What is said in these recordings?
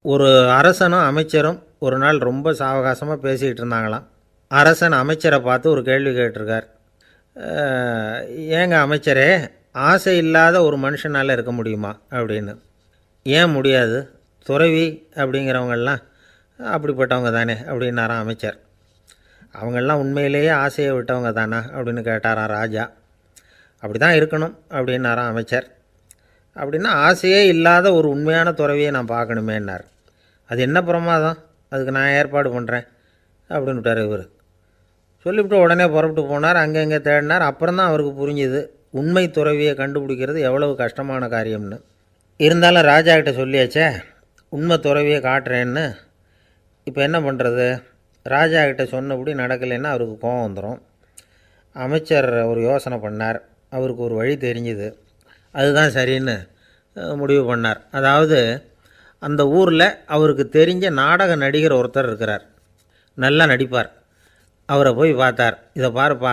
ஒரு அரசனும் அமைச்சரும் ஒரு நாள் ரொம்ப சாவகாசமாக பேசிக்கிட்டு இருந்தாங்களாம். அரசன் அமைச்சரை பார்த்து ஒரு கேள்வி கேட்டிருக்கார். ஏங்க அமைச்சரே, ஆசை இல்லாத ஒரு மனுஷனால் இருக்க முடியுமா அப்படின்னு. ஏன் முடியாது, துறவி அப்படிங்கிறவங்கெல்லாம் அப்படிப்பட்டவங்க தானே அப்படின்னாராம் அமைச்சர். அவங்கெல்லாம் உண்மையிலேயே ஆசையை விட்டவங்க தானா அப்படின்னு கேட்டாராம் ராஜா. அப்படி தான் இருக்கணும் அப்படின்னாராம் அமைச்சர். அப்படின்னா ஆசையே இல்லாத ஒரு உண்மையான துறவியை நான் பார்க்கணுமேன்னார். அது என்ன பிரமாதம், அதுக்கு நான் ஏற்பாடு பண்ணுறேன் அப்படின்னு விட்டார் இவர். சொல்லிவிட்டு உடனே புறப்பட்டு போனார். அங்கங்கே தேடினார். அப்புறம் தான் அவருக்கு புரிஞ்சுது உண்மை துறவியை கண்டுபிடிக்கிறது எவ்வளவு கஷ்டமான காரியம்னு. இருந்தாலும் ராஜா கிட்ட சொல்லியாச்சே, உண்மை துறவியை காட்டுறேன்னு. இப்போ என்ன பண்ணுறது? ராஜா கிட்ட சொன்னபடி நடக்கலைன்னா அவருக்கு கோபம் வந்துடும். அமைச்சர் ஒரு யோசனை பண்ணார். அவருக்கு ஒரு வழி தெரிஞ்சுது. அதுதான் சரின்னு முடிவு பண்ணார். அதாவது அந்த ஊரில் அவருக்கு தெரிஞ்ச நாடக நடிகர் ஒருத்தர் இருக்கிறார், நல்லா நடிப்பார். அவரை போய் பார்த்தார். இதை பாருப்பா,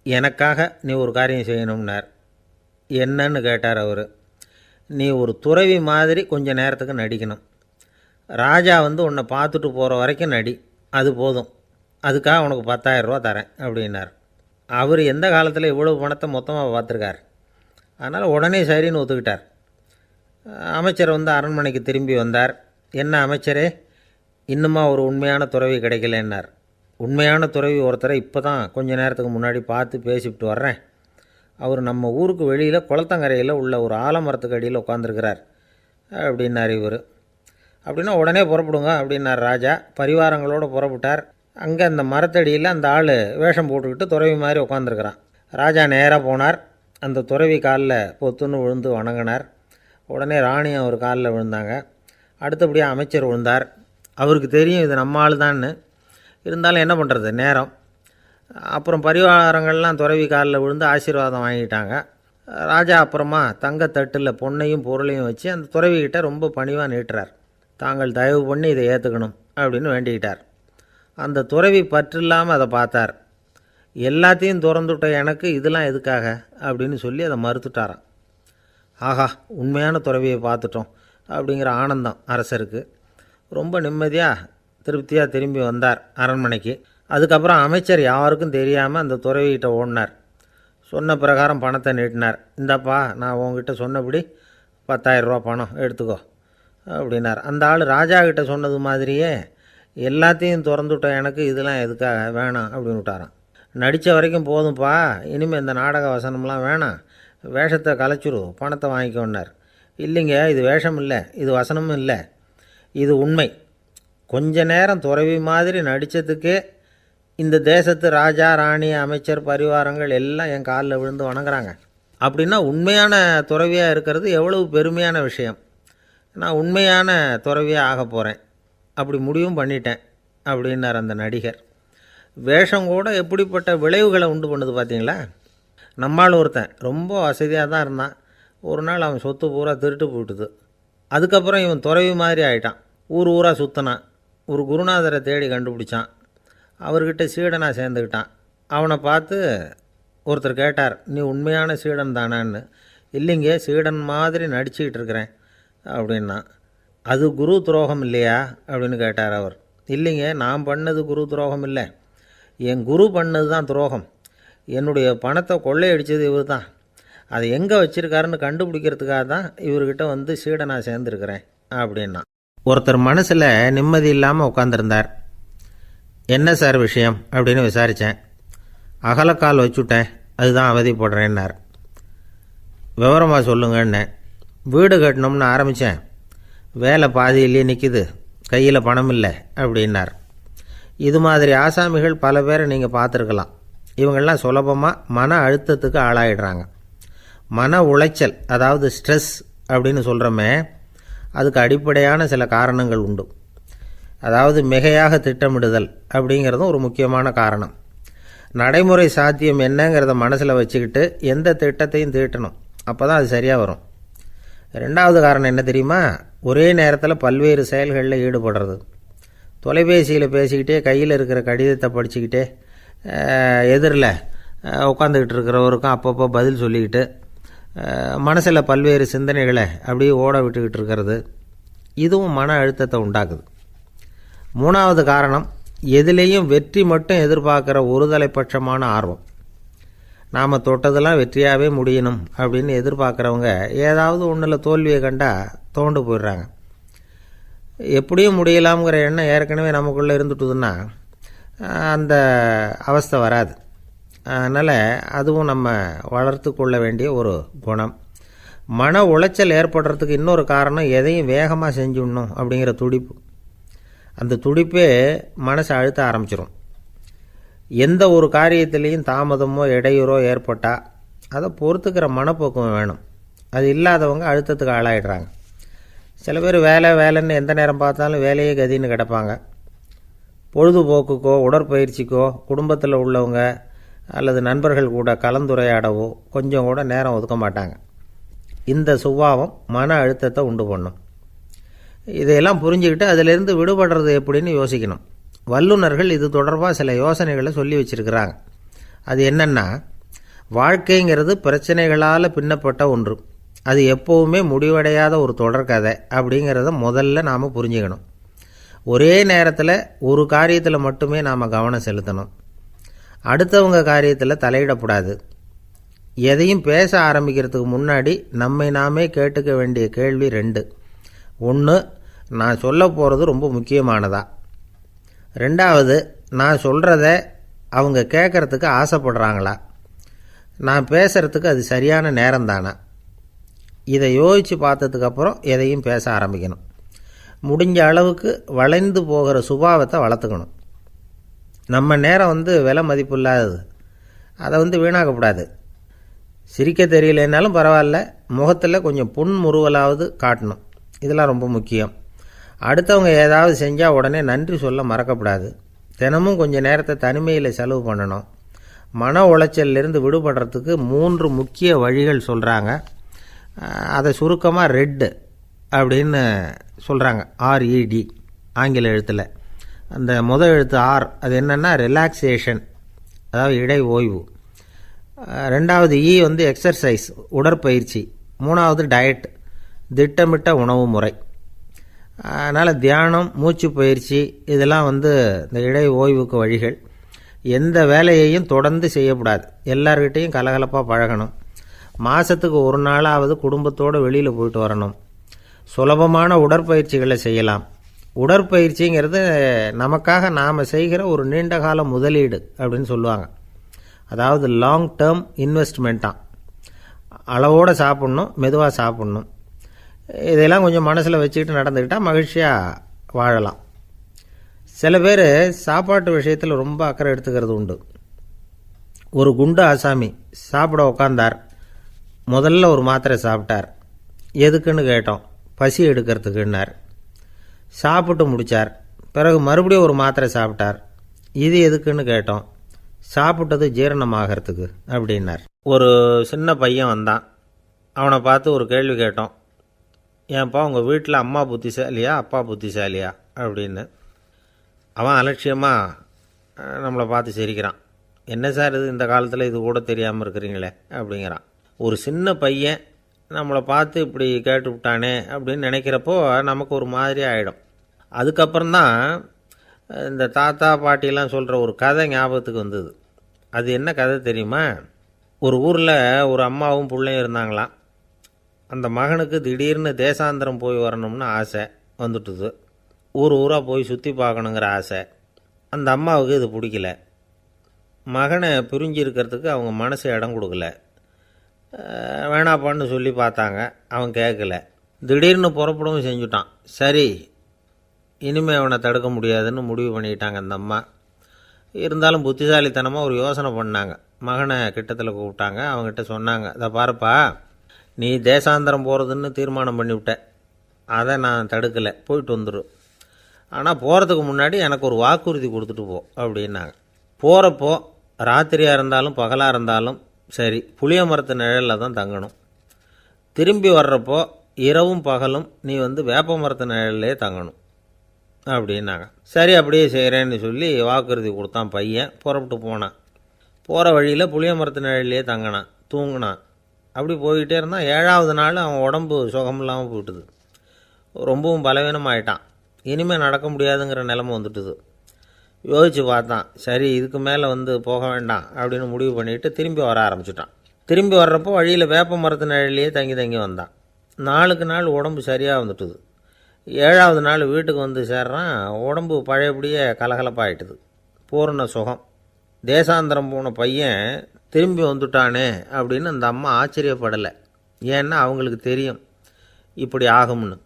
எனக்காக நீ ஒரு காரியம் செய்யணும்னார். என்னன்னு கேட்டார் அவர். நீ ஒரு துறவி மாதிரி கொஞ்சம் நேரத்துக்கு நடிக்கணும். ராஜா உன்னை பார்த்துட்டு போகிற வரைக்கும் நடி, அது போதும். அதுக்காக உனக்கு 10,000 ரூபா தரேன் அப்படின்னார். அவர் எந்த காலத்தில் இவ்வளவு பணத்தை மொத்தமாக பார்த்துருக்கார். அதனால் உடனே சரின்னு ஒத்துக்கிட்டார். அமைச்சர் அரண்மனைக்கு திரும்பி வந்தார். என்ன அமைச்சரே, இன்னுமா ஒரு உண்மையான துறவி கிடைக்கலன்னார். உண்மையான துறவி ஒருத்தரை இப்போ தான் கொஞ்சம் நேரத்துக்கு முன்னாடி பார்த்து பேசிவிட்டு வர்றேன். அவர் நம்ம ஊருக்கு வெளியில் குளத்தங்கரையில் உள்ள ஒரு ஆலமரத்துக்கு அடியில் உட்காந்துருக்கிறார் அப்படின்னார் இவர். அப்படின்னா உடனே புறப்படுங்க அப்படின்னார் ராஜா. பரிவாரங்களோடு புறப்பட்டார். அங்கே அந்த மரத்தடியில் அந்த ஆள் வேஷம் போட்டுக்கிட்டு துறவி மாதிரி உட்காந்துருக்கிறான். ராஜா நேராக போனார். அந்த துறவி காலில் பொத்துன்னு விழுந்து வணங்கினார். உடனே ராணியும் அவர் காலில் விழுந்தாங்க. அடுத்தபடியாக அமைச்சர் விழுந்தார். அவருக்கு தெரியும் இது நம்ம ஆள் தான்னு. இருந்தாலும் என்ன பண்ணுறது, நேரம். அப்புறம் பரிவாரங்கள்லாம் துறவி காலில் விழுந்து ஆசீர்வாதம் வாங்கிட்டாங்க. ராஜா அப்புறமா தங்கத்தட்டில் பொன்னையும் பொருளையும் வச்சு அந்த துறவிக்கிட்ட ரொம்ப பணிவாக நீட்டுறார். தாங்கள் தயவு பண்ணி இதை ஏற்றுக்கணும் அப்படின்னு வேண்டிக்கிட்டார். அந்த துறவி பற்றில்லாமல் அதை பார்த்தார். எல்லாத்தையும் திறந்துவிட்ட எனக்கு இதெல்லாம் எதுக்காக அப்படின்னு சொல்லி அதை மறுத்துட்டாராம். ஆஹா, உண்மையான துறவியை பார்த்துட்டோம் அப்படிங்கிற ஆனந்தம் அரசருக்கு. ரொம்ப நிம்மதியாக திருப்தியாக திரும்பி வந்தார் அரண்மனைக்கு. அதுக்கப்புறம் அமைச்சர் யாருக்கும் தெரியாமல் அந்த துறவிகிட்ட ஓடினார். சொன்ன பிரகாரம் பணத்தை நீட்டினார். இந்தாப்பா, நான் உங்ககிட்ட சொன்னபடி 10,000 ரூபா பணம் எடுத்துக்கோ அப்படின்னார். அந்த ஆள் ராஜா கிட்ட சொன்னது மாதிரியே எல்லாத்தையும் திறந்துவிட்ட எனக்கு இதெல்லாம் எதுக்காக வேணாம் அப்படின்னு விட்டாராம். நடித்த வரைக்கும் போதும்ப்பா, இனிமேல் இந்த நாடக வசனம்லாம் வேணாம், வேஷத்தை கலைச்சிரு, பணத்தை வாங்கிக்கோன்னார். இல்லைங்க, இது வேஷம் இல்லை, இது வசனமும் இல்லை, இது உண்மை. கொஞ்ச நேரம் துறவி மாதிரி நடித்ததுக்கே இந்த தேசத்து ராஜா ராணி அமைச்சர் பரிவாரங்கள் எல்லாம் என் காலில் விழுந்து வணங்குறாங்க. அப்படின்னா உண்மையான துறவியாக இருக்கிறது எவ்வளவு பெருமையான விஷயம். நான் உண்மையான துறவியாக ஆக போகிறேன், அப்படி முடிவும் பண்ணிட்டேன் அப்படின்னார் அந்த நடிகர். வேஷம் கூட எப்படிப்பட்ட விளைவுகளை உண்டு பண்ணுது பார்த்தீங்களா. நம்மால் ஒருத்தன் ரொம்ப வசதியாக தான் இருந்தான். ஒரு நாள் அவன் சொத்து பூரா திருட்டு போயிட்டுது. அதுக்கப்புறம் இவன் துறவி மாதிரி ஆகிட்டான். ஊர் ஊராக சுற்றினான். ஒரு குருநாதரை தேடி கண்டுபிடிச்சான். அவர்கிட்ட சீடனாக சேர்ந்துக்கிட்டான். அவனை பார்த்து ஒருத்தர் கேட்டார், நீ உண்மையான சீடன் தானான்னு. இல்லைங்க, சீடன் மாதிரி நடிச்சுக்கிட்டு இருக்கிறேன் அப்படின்னா. அது குரு துரோகம் இல்லையா அப்படின்னு கேட்டார் அவர். இல்லைங்க, நான் பண்ணது குரு துரோகம் இல்லை, என் குரு பண்ணது தான் துரோகம். என்னுடைய பணத்தை கொள்ளையடித்தது இவர் தான். அதை எங்கே வச்சுருக்காருன்னு கண்டுபிடிக்கிறதுக்காக தான் இவர்கிட்ட சீடனாக சேர்ந்துருக்கிறேன் அப்படின்னா. ஒருத்தர் மனசில் நிம்மதி இல்லாமல் உட்காந்துருந்தார். என்ன சார் விஷயம் அப்படின்னு விசாரித்தேன். அகலக்கால் வச்சுட்டேன், அதுதான் அவதிப்படுறேன்னார். விவரமாக சொல்லுங்கன்னேன். வீடு கட்டணும்னு ஆரம்பித்தேன், வேலை பாதியிலேயே நிற்கிது, கையில் பணம் இல்லை அப்படின்னார். இது மாதிரி ஆசாமிகள் பல பேரை நீங்கள் பார்த்துருக்கலாம். இவங்கெல்லாம் சுலபமாக மன அழுத்தத்துக்கு ஆளாயிடுறாங்க. மன உளைச்சல், அதாவது ஸ்ட்ரெஸ் அப்படின்னு சொல்கிறோமே, அதுக்கு அடிப்படையான சில காரணங்கள் உண்டு. அதாவது மிகையாக திட்டமிடுதல் அப்படிங்கிறதும் ஒரு முக்கியமான காரணம். நடைமுறை சாத்தியம் என்னங்கிறத மனசில் வச்சுக்கிட்டு எந்த திட்டத்தையும் தீட்டணும், அப்போ தான் அது சரியாக வரும். ரெண்டாவது காரணம் என்ன தெரியுமா? ஒரே நேரத்தில் பல்வேறு செயல்களில் ஈடுபடுறது. தொலைபேசியில் பேசிக்கிட்டே கையில் இருக்கிற கடிதத்தை படிச்சுக்கிட்டே எதிரில் உட்காந்துக்கிட்டு இருக்கிறவருக்கும் அப்பப்போ பதில் சொல்லிக்கிட்டு மனசில் பல்வேறு சிந்தனைகளை அப்படியே ஓட விட்டுக்கிட்டு இருக்கிறது. இதுவும் மன அழுத்தத்தை உண்டாக்குது. 3வது காரணம், எதிலேயும் வெற்றி மட்டும் எதிர்பார்க்குற ஒருதலைப்பட்சமான ஆர்வம். நாம் தொட்டதெல்லாம் வெற்றியாகவே முடியணும் அப்படின்னு எதிர்பார்க்குறவங்க ஏதாவது ஒன்றில் தோல்வியை கண்டால் தோண்டு போயிடுறாங்க. எப்படியும் முடியலாம்ங்கிற எண்ணம் ஏற்கனவே நமக்குள்ளே இருந்துட்டுதுன்னா அந்த அவஸ்தை வராது. அதனால் அதுவும் நம்ம வளர்த்து கொள்ள வேண்டிய ஒரு குணம். மன உளைச்சல் ஏற்படுறதுக்கு இன்னொரு காரணம், எதையும் வேகமாக செஞ்சுடணும் அப்படிங்கிற துடிப்பு. அந்த துடிப்பே மனசை அழுத்த ஆரம்பிச்சிடும். எந்த ஒரு காரியத்திலையும் தாமதமோ இடையூறோ ஏற்பட்டால் அதை பொறுத்துக்கிற மனப்போக்கம் வேணும். அது இல்லாதவங்க அழுத்தத்துக்கு ஆளாயிடுறாங்க. சில பேர் வேலைன்னு எந்த நேரம் பார்த்தாலும் வேலையே கதின்னு கிடப்பாங்க. பொழுதுபோக்குக்கோ உடற்பயிற்சிக்கோ குடும்பத்தில் உள்ளவங்க அல்லது நண்பர்கள் கூட கலந்துரையாடவோ கொஞ்சம் கூட நேரம் ஒதுக்க மாட்டாங்க. இந்த சுபாவம் மன அழுத்தத்தை உண்டு பண்ணும். இதையெல்லாம் புரிஞ்சுக்கிட்டு அதிலிருந்து விடுபடுறது எப்படின்னு யோசிக்கணும். வல்லுநர்கள் இது தொடர்பாக சில யோசனைகளை சொல்லி வச்சுருக்கிறாங்க. அது என்னென்னா, வாழ்க்கைங்கிறது பிரச்சனைகளால் பின்னப்பட்ட ஒன்று. அது எப்போவுமே முடிவடையாத ஒரு தொடர்கதை அப்படிங்கிறத முதல்ல நாம் புரிஞ்சுக்கணும். ஒரே நேரத்தில் ஒரு காரியத்தில் மட்டுமே நாம் கவனம் செலுத்தணும். அடுத்தவங்க காரியத்தில் தலையிடக்கூடாது. எதையும் பேச ஆரம்பிக்கிறதுக்கு முன்னாடி நம்மை நாமே கேட்டுக்க வேண்டிய கேள்வி 2. 1, நான் சொல்ல போகிறது ரொம்ப முக்கியமானதா? 2வது, நான் சொல்கிறத அவங்க கேட்குறதுக்கு ஆசைப்படுறாங்களா? நான் பேசுகிறதுக்கு அது சரியான நேரம் தானா? இதை யோசித்து பார்த்ததுக்கப்புறம் எதையும் பேச ஆரம்பிக்கணும். முடிஞ்ச அளவுக்கு வளைந்து போகிற சுபாவத்தை வளர்த்துக்கணும். நம்ம நேரம் விலை மதிப்பு இல்லாதது. அதை வீணாக்கக்கூடாது. சிரிக்க தெரியலனாலும் பரவாயில்ல, முகத்தில் கொஞ்சம் புன்முறுவலாவது காட்டணும். இதெல்லாம் ரொம்ப முக்கியம். அடுத்தவங்க ஏதாவது செஞ்சால் உடனே நன்றி சொல்ல மறக்கக்கூடாது. தினமும் கொஞ்சம் நேரத்தை தனிமையில் செலவு பண்ணணும். மன உளைச்சலிருந்து விடுபடுறதுக்கு 3 முக்கிய வழிகள் சொல்கிறாங்க. அதை சுருக்கமாக ரெட் அப்படின்னு சொல்கிறாங்க. RED ஆங்கில எழுத்தில். அந்த முதல் எழுத்து R, அது என்னென்னா ரிலாக்ஸேஷன், அதாவது இடை ஓய்வு. 2வது E எக்ஸர்சைஸ், உடற்பயிற்சி. 3வது டயட், திட்டமிட்ட உணவு முறை. அதனால் தியானம், மூச்சு பயிற்சி இதெல்லாம் இந்த இடை ஓய்வுக்கு வழிகள். எந்த வேலையையும் தொடர்ந்து செய்யக்கூடாது. எல்லார்கிட்டையும் கலகலப்பாக பழகணும். மாதத்துக்கு ஒரு நாளாவது குடும்பத்தோடு வெளியில் போயிட்டு வரணும். சுலபமான உடற்பயிற்சிகளை செய்யலாம். உடற்பயிற்சிங்கிறது நமக்காக நாம் செய்கிற ஒரு நீண்டகால முதலீடு அப்படின்னு சொல்லுவாங்க. அதாவது லாங் டேர்ம் இன்வெஸ்ட்மெண்ட்டாக. அளவோடு சாப்பிட்ணும், மெதுவாக சாப்பிட்ணும். இதெல்லாம் கொஞ்சம் மனசில் வச்சுக்கிட்டு நடந்துக்கிட்டால் மகிழ்ச்சியாக வாழலாம். சில பேர் சாப்பாட்டு விஷயத்தில் ரொம்ப அக்கறை எடுத்துக்கிறது உண்டு. ஒரு குண்டு ஆசாமி சாப்பிட உக்காந்தார். முதல்ல ஒரு மாத்திரை சாப்பிட்டார். எதுக்குன்னு கேட்டோம். பசி எடுக்கிறதுக்குன்னார். சாப்பிட்டு முடித்தார். பிறகு மறுபடியும் ஒரு மாத்திரை சாப்பிட்டார். இது எதுக்குன்னு கேட்டோம். சாப்பிட்டது ஜீரணமாகறதுக்கு அப்படின்னார். ஒரு சின்ன பையன் வந்தான். அவனை பார்த்து ஒரு கேள்வி கேட்டோம். ஏன்ப்பா உங்கள் வீட்டில் அம்மா புத்திசாலியா அப்பா புத்திசாலியா அப்படின்னு. அவன் அலட்சியமாக நம்மளை பார்த்து சிரிக்கிறான். என்ன சார் இது, இந்த காலத்தில் இது கூட தெரியாமல் இருக்கிறீங்களே அப்படிங்கிறான். ஒரு சின்ன பையன் நம்மளை பார்த்து இப்படி கேட்டு விட்டானே அப்படின்னு நினைக்கிறப்போ நமக்கு ஒரு மாதிரி ஆகிடும். அதுக்கப்புறம்தான் இந்த தாத்தா பாட்டிலாம் சொல்கிற ஒரு கதை ஞாபகத்துக்கு வந்தது. அது என்ன கதை தெரியுமா? ஒரு ஊரில் ஒரு அம்மாவும் பிள்ளையும் இருந்தாங்களாம். அந்த மகனுக்கு திடீர்னு தேசாந்திரம் போய் வரணும்னு ஆசை வந்துட்டுது. ஊராக போய் சுற்றி பார்க்கணுங்கிற ஆசை. அந்த அம்மாவுக்கு இது பிடிக்கல. மகனை பிரிஞ்சு இருக்கிறதுக்கு அவங்க மனசு இடம் கொடுக்கல. வேணாப்பான்னு சொல்லி பார்த்தாங்க, அவன் கேட்கல. திடீர்னு புறப்படவும் செஞ்சுட்டான். சரி, இனிமேல் அவனை தடுக்க முடியாதுன்னு முடிவு பண்ணிட்டாங்க அந்த அம்மா. இருந்தாலும் புத்திசாலித்தனமாக ஒரு யோசனை பண்ணாங்க. மகனை கிட்டத்தில் கூப்பிட்டாங்க. அவங்ககிட்ட சொன்னாங்க, இதை பாருப்பா, நீ தேசாந்திரம் போகிறதுன்னு தீர்மானம் பண்ணிவிட்ட. அதை நான் தடுக்கலை, போயிட்டு வந்துடும். ஆனால் போகிறதுக்கு முன்னாடி எனக்கு ஒரு வாக்குறுதி கொடுத்துட்டு போ அப்படின்னாங்க. போகிறப்போ ராத்திரியாக இருந்தாலும் பகலாக இருந்தாலும் சரி, புளிய மரத்து நிழலில் தான் தங்கணும். திரும்பி வர்றப்போ இரவும் பகலும் நீ வேப்ப மரத்து நிழல்லே தங்கணும் அப்படின்னாங்க. சரி, அப்படியே செய்கிறேன்னு சொல்லி வாக்குறுதி கொடுத்தான் பையன். புறப்பட்டு போனான். போகிற வழியில் புளிய மரத்து நிழல்லே தங்கினான், தூங்கினான். அப்படி போய்கிட்டே இருந்தான். 7வது நாள் அவன் உடம்பு சுகமில்லாமல் போயிட்டுது. ரொம்பவும் பலவீனமாயிட்டான். இனிமேல் நடக்க முடியாதுங்கிற நிலைமை வந்துட்டுது. யோசித்து பார்த்தான். சரி, இதுக்கு மேலே போக வேண்டாம் அப்படின்னு முடிவு பண்ணிவிட்டு திரும்பி வர ஆரம்பிச்சிட்டான். திரும்பி வர்றப்போ வழியில் வேப்ப மரத்து நிழலையே தங்கி தங்கி வந்தான். நாளுக்கு நாள் உடம்பு சரியாக வந்துட்டுது. 7ஆவது நாள் வீட்டுக்கு சேர்றான். உடம்பு பழையபடியே கலகலப்பாயிட்டுது. பூரண சுகம். தேசாந்திரம் போன பையன் திரும்பி வந்துட்டானே அப்படின்னு அந்த அம்மா ஆச்சரியப்படலை. ஏன்னா அவங்களுக்கு தெரியும் இப்படி ஆகும்னு.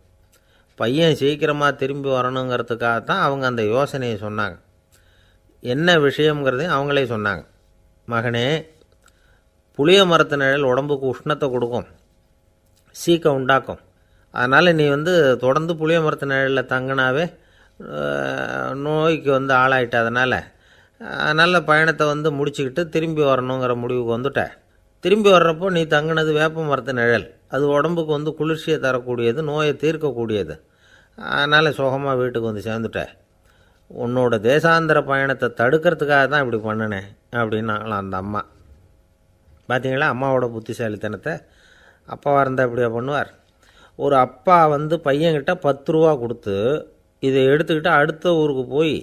பையன் சீக்கிரமாக திரும்பி வரணுங்கிறதுக்காக தான் அவங்க அந்த யோசனையை சொன்னாங்க. என்ன விஷயங்கிறதையும் அவங்களே சொன்னாங்க. மகனே, புளிய மரத்து நிழல் உடம்புக்கு உஷ்ணத்தை கொடுக்கும், சீக்கம் உண்டாக்கும். அதனால் நீ தொடர்ந்து புளிய மரத்து நிழலில் தங்கினாவே நோய்க்கு ஆளாயிட்ட. அதனால் நல்ல பயணத்தை முடிச்சுக்கிட்டு திரும்பி வரணுங்கிற முடிவுக்கு வந்துட்ட. திரும்பி வர்றப்போ நீ தங்கினது வேப்ப மரத்து நிழல். அது உடம்புக்கு குளிர்ச்சியை தரக்கூடியது, நோயை தீர்க்கக்கூடியது. அதனால் சுகமாக வீட்டுக்கு சேர்ந்துட்ட. உன்னோட தேசாந்திர பயணத்தை தடுக்கிறதுக்காக தான் இப்படி பண்ணினேன் அப்படின்னாங்களாம் அந்த அம்மா. பார்த்தீங்களா அம்மாவோட புத்திசாலித்தனத்தை? அப்பாவாக இருந்தால் இப்படியா பண்ணுவார்? ஒரு அப்பா பையன்கிட்ட 10 ரூபா கொடுத்து இதை எடுத்துக்கிட்டு அடுத்த ஊருக்கு போய்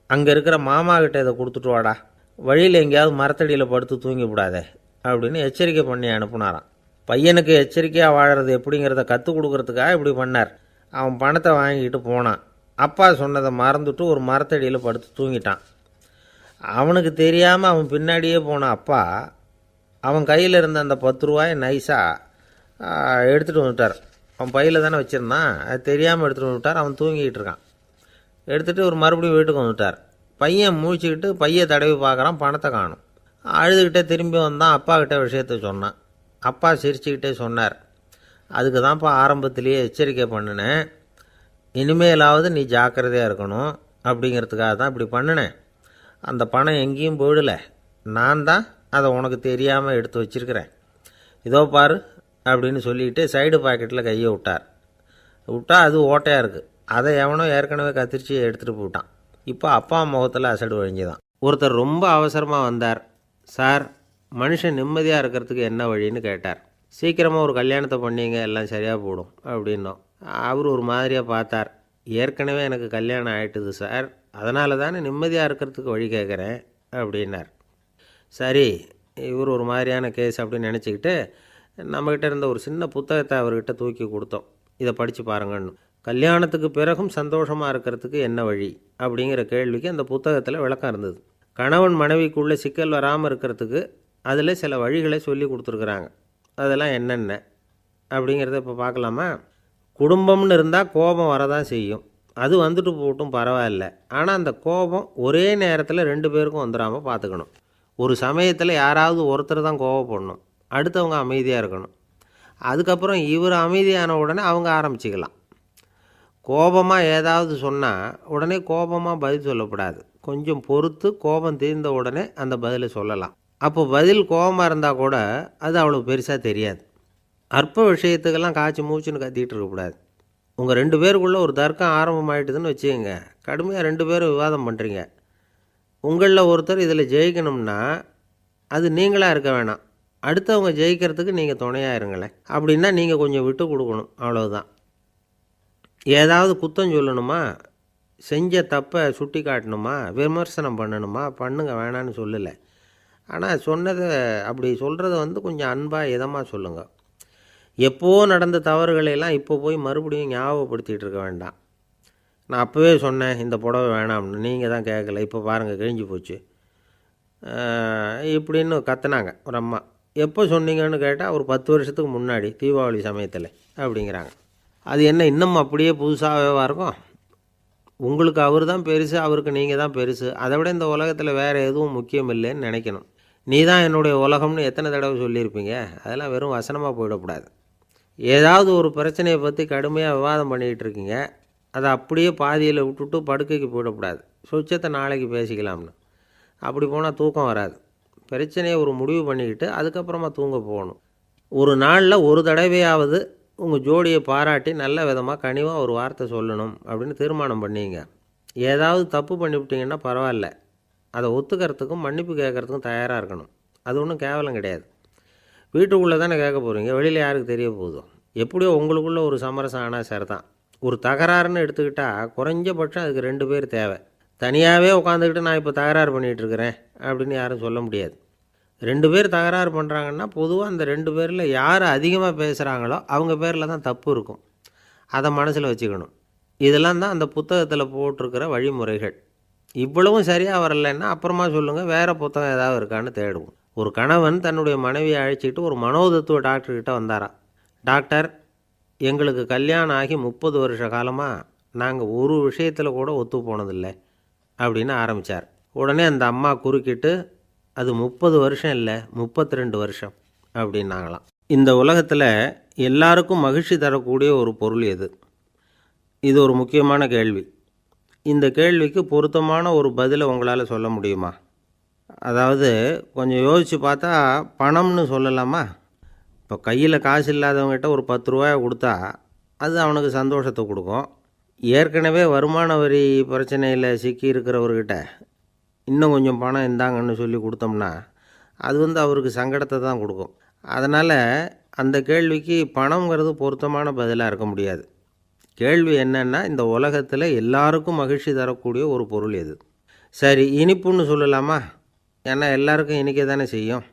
அங்கே இருக்கிற மாமா கிட்ட இதை கொடுத்துட்டு வாடா, வழியில் எங்கேயாவது மரத்தடியில் படுத்து தூங்கி விடாதே அப்படின்னு எச்சரிக்கை பண்ணி அனுப்புனாராம். பையனுக்கு எச்சரிக்கையாக வாழறது எப்படிங்கிறத கற்றுக் கொடுக்கறதுக்காக இப்படி பண்ணார். அவன் பணத்தை வாங்கிட்டு போனான். அப்பா சொன்னதை மறந்துட்டு ஒரு மரத்தடியில் படுத்து தூங்கிட்டான். அவனுக்கு தெரியாமல் அவன் பின்னாடியே போன அப்பா அவன் கையில் இருந்த அந்த 10 ரூபாயை நைஸாக எடுத்துகிட்டு வந்துட்டார். அவன் பையில் தானே வச்சுருந்தான், அது தெரியாமல் எடுத்துகிட்டு வந்துட்டார். அவன் தூங்கிக்கிட்டு இருக்கான். எடுத்துகிட்டு ஒரு மறுபடியும் வீட்டுக்கு வந்துட்டார். பையன் முழிச்சுக்கிட்டு பையை தடவி பார்க்குறான், பணத்தை காணும். அழுதுகிட்டே திரும்பி வந்தான். அப்பா கிட்ட விஷயத்த சொன்னான். அப்பா சிரிச்சுக்கிட்டே சொன்னார், அதுக்கு தான்ப்பா ஆரம்பத்திலேயே எச்சரிக்கை பண்ணினேன், இனிமேலாவது நீ ஜாக்கிரதையாக இருக்கணும் அப்படிங்கிறதுக்காக தான் இப்படி பண்ணினேன். அந்த பணம் எங்கேயும் போயிடலை, நான் தான் அதை உனக்கு தெரியாமல் எடுத்து வச்சிருக்கிறேன். இதோ பாரு அப்படின்னு சொல்லிட்டு சைடு பாக்கெட்டில் கையை விட்டா அது ஓட்டையாக இருக்குது. அதை எவனோ ஏற்கனவே கத்திரிச்சு எடுத்துகிட்டு போட்டான். இப்போ அப்பா முகத்தில் அசடு வழிஞ்சுதான். ஒருத்தர் ரொம்ப அவசரமாக வந்தார். சார், மனுஷன் நிம்மதியாக இருக்கிறதுக்கு என்ன வழின்னு கேட்டார். சீக்கிரமாக ஒரு கல்யாணத்தை பண்ணிங்க, எல்லாம் சரியாக போடும் அப்படின்னோம். அவர் ஒரு மாதிரியாக பார்த்தார். ஏற்கனவே எனக்கு கல்யாணம் ஆகிட்டுது சார், அதனால தானே நிம்மதியாக இருக்கிறதுக்கு வழி கேட்குறேன் அப்படின்னார். சரி, இவர் ஒரு மாதிரியான கேஸ் அப்படின்னு நினச்சிக்கிட்டு நம்மக்கிட்ட இருந்த ஒரு சின்ன புத்தகத்தை அவர்கிட்ட தூக்கி கொடுத்தோம். இதை படித்து பாருங்கன்னு. கல்யாணத்துக்கு பிறகும் சந்தோஷமாக இருக்கிறதுக்கு என்ன வழி அப்படிங்கிற கேள்விக்கு அந்த புத்தகத்தில் விளக்கம் இருந்தது. கணவன் மனைவிக்குள்ளே சிக்கல் வராமல் இருக்கிறதுக்கு அதில் சில வழிகளை சொல்லி கொடுத்துருக்குறாங்க. அதெல்லாம் என்னென்ன அப்படிங்கிறத இப்போ பார்க்கலாமா? குடும்பம்னு இருந்தால் கோபம் வரதான் செய்யும். அது வந்துட்டு போட்டும் பரவாயில்ல. ஆனால் அந்த கோபம் ஒரே நேரத்தில் 2 பேருக்கும் வந்துடாமல் பார்த்துக்கணும். ஒரு சமயத்தில் யாராவது ஒருத்தர் தான் கோபப்படணும், அடுத்தவங்க அமைதியாக இருக்கணும். அதுக்கப்புறம் இவர் அமைதியான உடனே அவங்க ஆரம்பிச்சிக்கலாம். கோபமாக ஏதாவது சொன்னால் உடனே கோபமாக பதில் சொல்லக்கூடாது. கொஞ்சம் பொறுத்து கோபம் தீர்ந்த உடனே அந்த பதிலை சொல்லலாம். அப்போ பதில் கோபமாக இருந்தால் கூட அது அவ்வளோ பெருசாக தெரியாது. அற்ப விஷயத்துக்கெல்லாம் காய்ச்சி மூச்சுன்னு கத்திக்கிட்டு இருக்கக்கூடாது. உங்கள் 2 பேருக்குள்ளே ஒரு தர்க்கம் ஆரம்பமாயிட்டுதுன்னு வச்சுக்கோங்க. கடுமையாக 2 பேரும் விவாதம் பண்ணுறீங்க. உங்களில் ஒருத்தர் இதில் ஜெயிக்கணும்னா அது நீங்களாக இருக்க வேணாம், அடுத்தவங்க ஜெயிக்கிறதுக்கு நீங்கள் துணையாக இருங்களேன். அப்படின்னா நீங்கள் கொஞ்சம் விட்டு கொடுக்கணும், அவ்வளோதான். ஏதாவது குத்தம் சொல்லணுமா, செஞ்ச தப்பை சுட்டி காட்டணுமா, விமர்சனம் பண்ணணுமா, பண்ணுங்க, வேணான்னு சொல்லலை. ஆனால் சொன்னதை அப்படி சொல்கிறத கொஞ்சம் அன்பாக இதமாக சொல்லுங்கள். எப்போது நடந்த தவறுகளையெல்லாம் இப்போ போய் மறுபடியும் ஞாபகப்படுத்திகிட்டு இருக்க வேண்டாம். நான் அப்போவே சொன்னேன் இந்த புடவை வேணாம்னு, நீங்கள் தான் கேட்கல, இப்போ பாருங்கள் கிழிஞ்சு போச்சு இப்படின்னு கத்துனாங்க ஒரு அம்மா. எப்போ சொன்னீங்கன்னு கேட்டால் ஒரு 10 வருஷத்துக்கு முன்னாடி தீபாவளி சமயத்தில் அப்படிங்கிறாங்க. அது என்ன இன்னும் அப்படியே புதுசாகவே இருக்கும்? உங்களுக்கு அவர் தான் பெருசு, அவருக்கு நீங்கள் தான் பெருசு. அதை விட இந்த உலகத்தில் வேறு எதுவும் முக்கியம் இல்லைன்னு நினைக்கணும். நீ தான் என்னுடைய உலகம்னு எத்தனை தடவை சொல்லியிருப்பீங்க? அதெல்லாம் வெறும் வசனமாக போயிடக்கூடாது. ஏதாவது ஒரு பிரச்சனையை பற்றி கடுமையாக விவாதம் பண்ணிக்கிட்டு இருக்கீங்க, அதை அப்படியே பாதியில் விட்டுட்டு படுக்கைக்கு போயிடக்கூடாது. சொச்சத்தை நாளைக்கு பேசிக்கலாம்னு. அப்படி போனால் தூக்கம் வராது. பிரச்சனையை ஒரு முடிவு பண்ணிக்கிட்டு அதுக்கப்புறமா தூங்க போகணும். ஒரு நாளில் ஒரு தடவையாவது உங்கள் ஜோடியை பாராட்டி நல்ல விதமாக கனிவாக ஒரு வார்த்தை சொல்லணும் அப்படின்னு தீர்மானம் பண்ணிங்க. ஏதாவது தப்பு பண்ணிவிட்டிங்கன்னா பரவாயில்ல, அதை ஒத்துக்கிறதுக்கும் மன்னிப்பு கேட்குறதுக்கும் தயாராக இருக்கணும். அது ஒன்றும் கேவலம் கிடையாது. வீட்டுக்குள்ளே தானே கேட்க போகிறீங்க, வெளியில் யாருக்கு தெரிய போகுதோ? எப்படியோ உங்களுக்குள்ளே ஒரு சமரசம் ஆனால் சரி தான். ஒரு தகராறுன்னு எடுத்துக்கிட்டால் குறைஞ்சபட்சம் அதுக்கு 2 பேர் தேவை. தனியாகவே உட்காந்துக்கிட்டு நான் இப்போ தகராறு பண்ணிகிட்ருக்கிறேன் அப்படின்னு யாரும் சொல்ல முடியாது. 2 பேர் தகராறு பண்ணுறாங்கன்னா பொதுவாக அந்த 2 பேரில் யார் அதிகமாக பேசுகிறாங்களோ அவங்க பேரில் தான் தப்பு இருக்கும். அதை மனசில் வச்சுக்கணும். இதெல்லாம் தான் அந்த புத்தகத்தில் போட்டிருக்கிற வழிமுறைகள். இவ்வளவும் சரியாக வரலைன்னா அப்புறமா சொல்லுங்கள், வேறு புத்தகம் ஏதாவது இருக்கான்னு தேடுவோம். ஒரு கணவன் தன்னுடைய மனைவியை அழைச்சிக்கிட்டு ஒரு மனோதத்துவ டாக்டர்கிட்ட வந்தாராம். டாக்டர், எங்களுக்கு கல்யாணம் ஆகி 30 வருஷ காலமாக நாங்கள் ஒரு விஷயத்தில் கூட ஒத்து போனதில்லை அப்படின்னு ஆரம்பித்தார். உடனே அந்த அம்மா குறுக்கிட்டு, அது 30 வருஷம் இல்லை, 32 வருஷம் அப்படின்னாங்களாம். இந்த உலகத்தில் எல்லாருக்கும் மகிழ்ச்சி தரக்கூடிய ஒரு பொருள் எது? இது ஒரு முக்கியமான கேள்வி. இந்த கேள்விக்கு பொருத்தமான ஒரு பதிலை உங்களால் சொல்ல முடியுமா? அதாவது கொஞ்சம் யோசித்து பார்த்தா பணம்னு சொல்லலாமா? இப்போ கையில் காசு இல்லாதவங்ககிட்ட ஒரு 10 ரூபாயை கொடுத்தா அது அவனுக்கு சந்தோஷத்தை கொடுக்கும். ஏற்கனவே வருமான வரி பிரச்சனையில் சிக்கி இருக்கிறவர்கிட்ட இன்னும் கொஞ்சம் பணம் இந்தாங்கன்னு சொல்லி கொடுத்தோம்னா அது அவருக்கு சங்கடத்தை தான் கொடுக்கும். அதனால் அந்த கேள்விக்கு பணங்கிறது பொருத்தமான பதிலாக இருக்க முடியாது. கேள்வி என்னென்னா, இந்த உலகத்தில் எல்லாருக்கும் மகிழ்ச்சி தரக்கூடிய ஒரு பொருள் எது? சரி, இனிப்புன்னு சொல்லலாமா? ஏன்னா எல்லாருக்கும் இனிக்க தானே செய்யும்.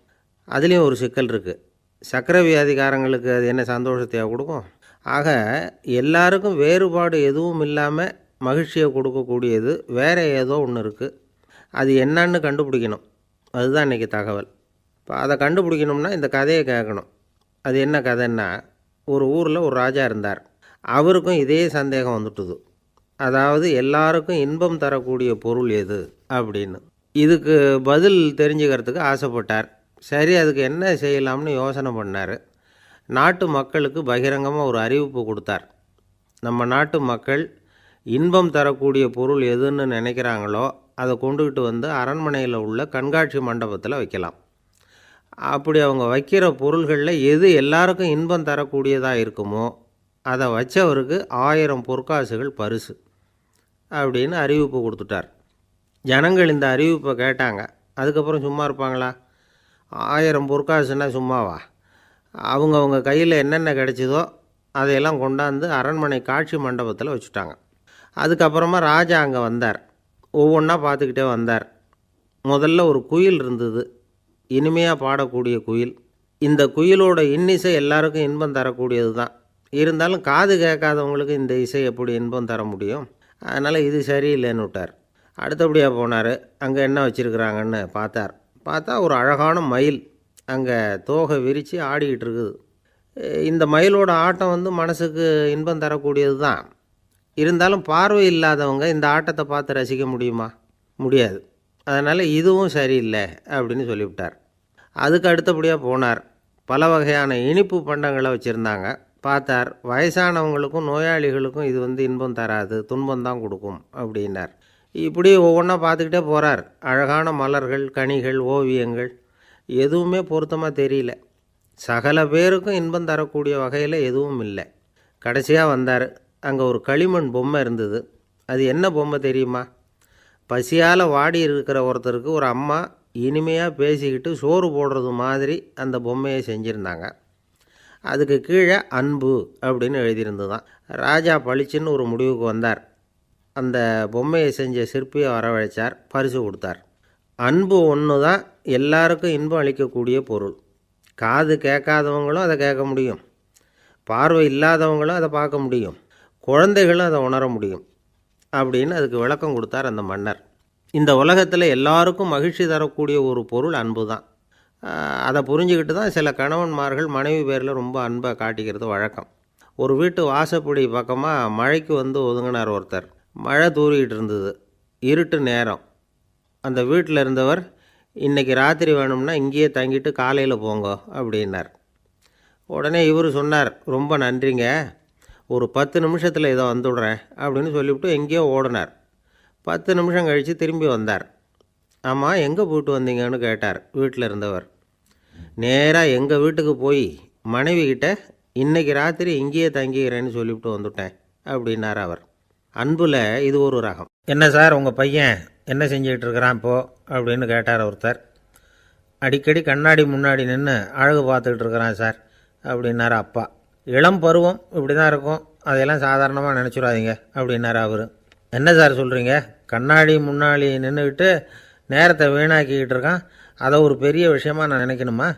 அதுலேயும் ஒரு சிக்கல் இருக்குது. சர்க்கரை வியாதிக்காரங்களுக்கு அது என்ன சந்தோஷத்தையாக கொடுக்கும்? ஆக எல்லாருக்கும் வேறுபாடு எதுவும் இல்லாமல் மகிழ்ச்சியை கொடுக்கக்கூடியது வேறு ஏதோ ஒன்று இருக்குது. அது என்னன்னு கண்டுபிடிக்கணும். அதுதான் இன்றைக்கி தகவல். இப்போ அதை கண்டுபிடிக்கணும்னா இந்த கதையை கேட்கணும். அது என்ன கதைன்னா, ஒரு ஊரில் ஒரு ராஜா இருந்தார். அவருக்கும் இதே சந்தேகம் வந்துட்டுது. அதாவது எல்லாருக்கும் இன்பம் தரக்கூடிய பொருள் எது அப்படின்னு. இதுக்கு பதில் தெரிஞ்சுக்கிறதுக்கு ஆசைப்பட்டார். சரி, அதுக்கு என்ன செய்யலாம்னு யோசனை பண்ணார். நாட்டு மக்களுக்கு பகிரங்கமாக ஒரு அறிவிப்பு கொடுத்தார். நம்ம நாட்டு மக்கள் இன்பம் தரக்கூடிய பொருள் எதுன்னு நினைக்கிறாங்களோ அதை கொண்டுக்கிட்டு வந்து அரண்மனையில் உள்ள கண்காட்சி மண்டபத்தில் வைக்கலாம். அப்படி அவங்க வைக்கிற பொருள்களில் எது எல்லாருக்கும் இன்பம் தரக்கூடியதாக இருக்குமோ அதை வச்சவருக்கு 1000 பொற்காசுகள் பரிசு அப்படின்னு அறிவிப்பு கொடுத்துட்டார். ஜனங்கள் இந்த அறிவிப்பை கேட்டாங்க. அதுக்கப்புறம் சும்மா இருப்பாங்களா? 1000 பொற்காசுன்னா சும்மாவா? அவங்கவுங்க கையில் என்னென்ன கிடைச்சிதோ அதையெல்லாம் கொண்டாந்து அரண்மனை காட்சி மண்டபத்தில் வச்சுட்டாங்க. அதுக்கப்புறமா ராஜா அங்கே வந்தார். ஒவ்வொன்றா பார்த்துக்கிட்டே வந்தார். முதல்ல ஒரு குயில் இருந்தது, இனிமையாக பாடக்கூடிய குயில். இந்த குயிலோட இன்னிசை எல்லாருக்கும் இன்பம் தரக்கூடியது தான். இருந்தாலும் காது கேட்காதவங்களுக்கு இந்த இசை எப்படி இன்பம் தர முடியும்? அதனால் இது சரியில்லைன்னு விட்டார். அடுத்தபடியாக போனார். அங்கே என்ன வச்சுருக்குறாங்கன்னு பார்த்தா ஒரு அழகான மயில் அங்கே தோகை விரித்து ஆடிக்கிட்டு இருக்குது. இந்த மயிலோட ஆட்டம் மனசுக்கு இன்பம் தரக்கூடியது தான். இருந்தாலும் பார்வை இல்லாதவங்க இந்த ஆட்டத்தை பார்த்து ரசிக்க முடியுமா? முடியாது. அதனால் இதுவும் சரியில்லை அப்படின்னு சொல்லிவிட்டார். அதுக்கு அடுத்தபடியாக போனார். பல வகையான இனிப்பு பண்டங்களை வச்சுருந்தாங்க. பார்த்தார், வயசானவங்களுக்கும் நோயாளிகளுக்கும் இது இன்பம் தராது, துன்பம் தான் கொடுக்கும் அப்படின்னார். இப்படி ஒவ்வொன்றா பார்த்துக்கிட்டே போகிறார். அழகான மலர்கள், கனிகள், ஓவியங்கள் எதுவுமே பொருத்தமாக தெரியல. சகல பேருக்கும் இன்பம் தரக்கூடிய வகையில் எதுவும் இல்லை. கடைசியாக வந்தார். அங்கே ஒரு களிமண் பொம்மை இருந்தது. அது என்ன பொம்மை தெரியுமா? பசியால் வாடி இருக்கிற ஒருத்தருக்கு ஒரு அம்மா இனிமையாக பேசிக்கிட்டு சோறு போடுறது மாதிரி அந்த பொம்மையை செஞ்சுருந்தாங்க. அதுக்கு கீழே அன்பு அப்படின்னு எழுதியிருந்துதான். ராஜா பளிச்சுன்னு ஒரு முடிவுக்கு வந்தார். அந்த பொம்மையை செஞ்ச சிற்பியை வரவழைச்சார், பரிசு கொடுத்தார். அன்பு ஒன்று தான் எல்லாருக்கும் இன்பம் அளிக்கக்கூடிய பொருள். காது கேட்காதவங்களும் அதை கேட்க முடியும், பார்வை இல்லாதவங்களும் அதை பார்க்க முடியும், குழந்தைகளும் அதை உணர முடியும் அப்படின்னு அதுக்கு விளக்கம் கொடுத்தார் அந்த மன்னர். இந்த உலகத்தில் எல்லாருக்கும் மகிழ்ச்சி தரக்கூடிய ஒரு பொருள் அன்பு தான். அதை புரிஞ்சுக்கிட்டு தான் சில கணவன்மார்கள் மனைவி பேரில் ரொம்ப அன்பை காட்டிக்கிறது வழக்கம். ஒரு வீட்டு வாசப்படி பக்கமாக மழைக்கு ஒதுங்கினார் ஒருத்தர். மழை தூரிக்கிட்டு இருந்தது, இருட்டு நேரம். அந்த வீட்டில் இருந்தவர், இன்றைக்கி ராத்திரி வேணும்னா இங்கேயே தங்கிட்டு காலையில் போங்க அப்படின்னார். உடனே இவர் சொன்னார், ரொம்ப நன்றிங்க, ஒரு 10 நிமிஷத்தில் இதை வந்துவிடுறேன் அப்படின்னு சொல்லிவிட்டு எங்கேயோ ஓடினார். 10 நிமிஷம் கழித்து திரும்பி வந்தார். ஆமாம், எங்கே போயிட்டு வந்தீங்கன்னு கேட்டார் வீட்டில் இருந்தவர். நேராக எங்கள் வீட்டுக்கு போய் மனைவிக்கிட்ட இன்றைக்கி ராத்திரி இங்கேயே தங்கிக்கிறேன்னு சொல்லிவிட்டு வந்துட்டேன் அப்படின்னார் அவர். அன்பில் இது ஒரு ரகம். என்ன சார், உங்கள் பையன் என்ன செஞ்சுக்கிட்டு இருக்கிறான் இப்போது அப்படின்னு கேட்டார் ஒருத்தர். அடிக்கடி கண்ணாடி முன்னாடி நின்று அழகு பார்த்துக்கிட்டு இருக்கிறான் சார் அப்படின்னார் அப்பா. இளம் பருவம் இப்படி தான் இருக்கும், அதையெல்லாம் சாதாரணமாக நினச்சிடாதீங்க அப்படின்னாரு அவர். என்ன சார் சொல்கிறீங்க, கண்ணாடி முன்னாடி நின்றுக்கிட்டு நேரத்தை வீணாக்கிக்கிட்டு இருக்கான், அதை ஒரு பெரிய விஷயமாக நான் நினைக்கணுமா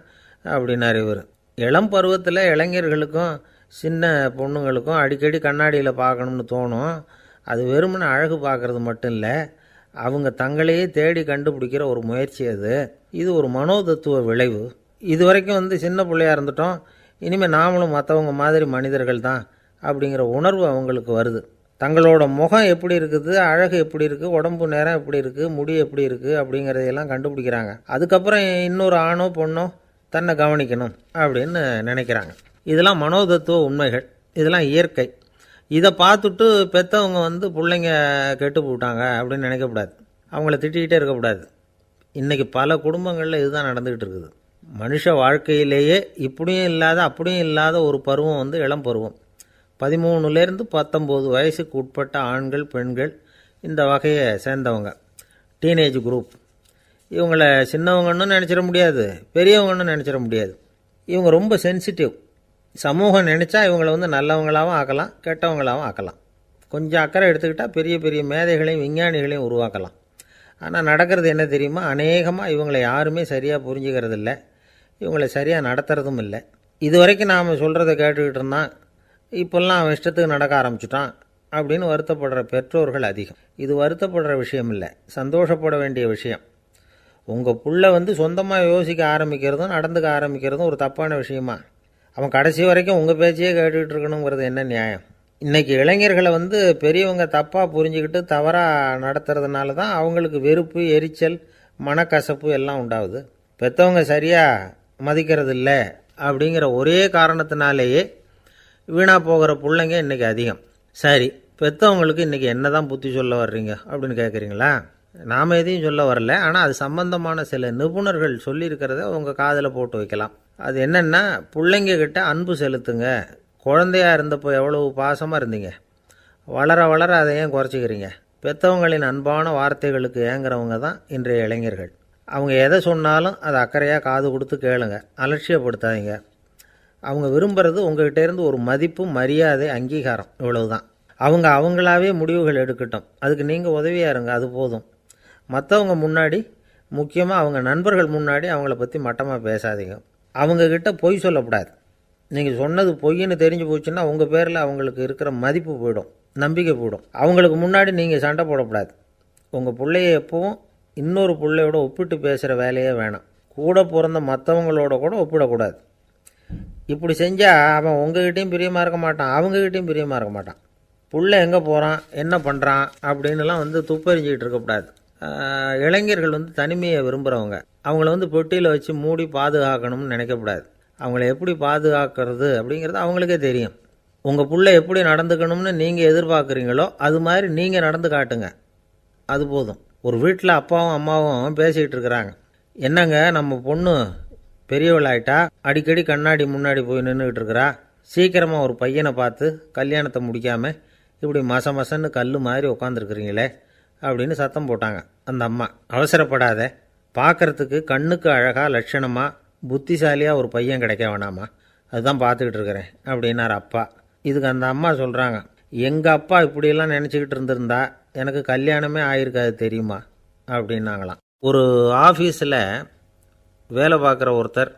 அப்படின்னாரு இவர். இளம் பருவத்தில் இளைஞர்களுக்கும் சின்ன பொண்ணுங்களுக்கும் அடிக்கடி கண்ணாடியில் பார்க்கணும்னு தோணும். அது வெறுமனே அழகு பார்க்குறது மட்டும் இல்லை, அவங்க தங்களையே தேடி கண்டுபிடிக்கிற ஒரு முயற்சி அது. இது ஒரு மனோதத்துவ விளைவு. இது வரைக்கும் சின்ன பிள்ளையாக இருந்துட்டோம், இனிமேல் நாமளும் மற்றவங்க மாதிரி மனிதர்கள் தான் அப்படிங்கிற உணர்வு அவங்களுக்கு வருது. தங்களோட முகம் எப்படி இருக்குது, அழகு எப்படி இருக்குது, உடம்பு நேரம் எப்படி இருக்குது, முடி எப்படி இருக்குது அப்படிங்கிறதையெல்லாம் கண்டுபிடிக்கிறாங்க. அதுக்கப்புறம் இன்னொரு ஆணோ பொண்ணோ தன்னை கவனிக்கணும் அப்படின்னு நினைக்கிறாங்க. இதெல்லாம் மனோதத்துவ உண்மைகள், இதெல்லாம் இயற்கை. இதை பார்த்துட்டு பெற்றவங்க பிள்ளைங்க கெட்டு போட்டாங்க அப்படின்னு நினைக்கக்கூடாது, அவங்கள திட்டிக்கிட்டே இருக்கக்கூடாது. இன்றைக்கி பல குடும்பங்களில் இதுதான் நடந்துக்கிட்டு இருக்குது. மனுஷ வாழ்க்கையிலேயே இப்படியும் இல்லாத அப்படியும் இல்லாத ஒரு பருவம் இளம் பருவம். 13லேருந்து 19 வயசுக்கு உட்பட்ட ஆண்கள் பெண்கள் இந்த வகையை சேர்ந்தவங்க, டீனேஜ் குரூப். இவங்களை சின்னவங்கன்னு நினச்சிட முடியாது, பெரியவங்கன்னு நினச்சிட முடியாது. இவங்க ரொம்ப சென்சிட்டிவ். சமூகம் நினச்சா இவங்களை நல்லவங்களாகவும் ஆக்கலாம், கெட்டவங்களாகவும் ஆக்கலாம். கொஞ்சம் அக்கறை எடுத்துக்கிட்டால் பெரிய பெரிய மேதைகளையும் விஞ்ஞானிகளையும் உருவாக்கலாம். ஆனால் நடக்கிறது என்ன தெரியுமா, அநேகமாக இவங்களை யாருமே சரியாக புரிஞ்சுக்கிறது இல்லை, இவங்களை சரியாக நடத்துறதும் இல்லை. இது வரைக்கும் நாம் சொல்கிறத கேட்டுக்கிட்டு இருந்தான், இப்போல்லாம் அவன் இஷ்டத்துக்கு நடக்க ஆரம்பிச்சிட்டான் அப்படின்னு வருத்தப்படுற பெற்றோர்கள் அதிகம். இது வருத்தப்படுற விஷயம் இல்லை, சந்தோஷப்பட வேண்டிய விஷயம். உங்கள் புள்ள சொந்தமாக யோசிக்க ஆரம்பிக்கிறதும் நடந்துக்க ஆரம்பிக்கிறதும் ஒரு தப்பான விஷயமா? அவன் கடைசி வரைக்கும் உங்கள் பேச்சையே கேட்டுக்கிட்டு இருக்கணுங்கிறது என்ன நியாயம்? இன்றைக்கி இளைஞர்களை பெரியவங்க தப்பாக புரிஞ்சுக்கிட்டு தவறாக நடத்துறதுனால தான் அவங்களுக்கு வெறுப்பு, எரிச்சல், மனக்கசப்பு எல்லாம் உண்டாகுது. பெற்றவங்க சரியாக மதிக்கிறது இல்லை அப்படிங்கிற ஒரே காரணத்தினாலேயே வீணாக போகிற பிள்ளைங்க இன்றைக்கி அதிகம். சரி, பெற்றவங்களுக்கு இன்றைக்கி என்ன தான் புத்தி சொல்ல வர்றீங்க அப்படின்னு கேட்குறீங்களா? நாம் எதையும் சொல்ல வரல, ஆனால் அது சம்பந்தமான சில நிபுணர்கள் சொல்லியிருக்கிறத உங்கள் காதில் போட்டு வைக்கலாம். அது என்னென்னா, பிள்ளைங்கக்கிட்ட அன்பு செலுத்துங்க. குழந்தையாக இருந்தப்போ எவ்வளவு பாசமாக இருந்தீங்க, வளர வளர அதை ஏன் குறைச்சிக்கிறீங்க? பெற்றவங்களின் அன்பான வார்த்தைகளுக்கு ஏங்குறவங்க தான் இன்றைய இளைஞர்கள். அவங்க எதை சொன்னாலும் அதை அக்கறையாக காது கொடுத்து கேளுங்க, அலட்சியப்படுத்தாதீங்க. அவங்க விரும்புகிறது உங்கள்கிட்டேருந்து ஒரு மதிப்பு, மரியாதை, அங்கீகாரம், இவ்வளவுதான். அவங்க அவங்களாவே முடிவுகள் எடுக்கட்டும், அதுக்கு நீங்கள் உதவியாக இருங்க, அது போதும். மற்றவங்க முன்னாடி, முக்கியமாக அவங்க நண்பர்கள் முன்னாடி அவங்கள பற்றி மட்டமாக பேசாதீங்க. அவங்கக்கிட்ட பொய் சொல்லக்கூடாது. நீங்கள் சொன்னது பொய்ன்னு தெரிஞ்சு போச்சுன்னா உங்கள் பேரில் அவங்களுக்கு இருக்கிற மதிப்பு போயிடும், நம்பிக்கை போயிடும். அவங்களுக்கு முன்னாடி நீங்கள் சண்டை போடக்கூடாது. உங்கள் பிள்ளைய எப்பவும் இன்னொரு பிள்ளையோட ஒப்பிட்டு பேசுகிற வேலையே வேணாம். கூட பிறந்த மற்றவங்களோட கூட ஒப்பிடக்கூடாது. இப்படி செஞ்சால் அவன் உங்ககிட்டையும் பிரியமாக இருக்க மாட்டான், அவங்ககிட்டையும் பிரியமாக இருக்க மாட்டான். புள்ள எங்கே போகிறான், என்ன பண்ணுறான் அப்படின்னுலாம் துப்பறிஞ்சிக்கிட்டு இருக்கக்கூடாது. இளைஞர்கள் தனிமையை விரும்புகிறவங்க. அவங்கள பெட்டியில் வச்சு மூடி பாதுகாக்கணும்னு நினைக்கக்கூடாது. அவங்கள எப்படி பாதுகாக்கிறது அப்படிங்கிறது அவங்களுக்கே தெரியும். உங்கள் புள்ள எப்படி நடந்துக்கணும்னு நீங்கள் எதிர்பார்க்குறீங்களோ அது மாதிரி நீங்கள் நடந்து காட்டுங்க, அது போதும். ஒரு வீட்டில் அப்பாவும் அம்மாவும் பேசிக்கிட்டு இருக்கிறாங்க. என்னங்க, நம்ம பொண்ணு பெரியவளாயிட்டா, அடிக்கடி கண்ணாடி முன்னாடி போய் நின்றுக்கிட்டு இருக்கிறா, சீக்கிரமாக ஒரு பையனை பார்த்து கல்யாணத்தை முடிக்காமல் இப்படி மசன்னு கல் மாதிரி உட்காந்துருக்குறீங்களே அப்படின்னு சத்தம் போட்டாங்க அந்த அம்மா. அவசரப்படாத, பார்க்குறதுக்கு கண்ணுக்கு அழகாக லட்சணமாக புத்திசாலியாக ஒரு பையன் கிடைக்க வேணாமா, அதுதான் பார்த்துக்கிட்டு இருக்கிறேன் அப்படின்னார் அப்பா. இதுக்கு அந்த அம்மா சொல்கிறாங்க, எங்கள் அப்பா இப்படியெல்லாம் நினச்சிக்கிட்டு இருந்திருந்தா எனக்கு கல்யாணமே ஆயிருக்காது தெரியுமா அப்படின்னாங்களாம். ஒரு ஆஃபீஸில் வேலை பார்க்குற ஒருத்தர்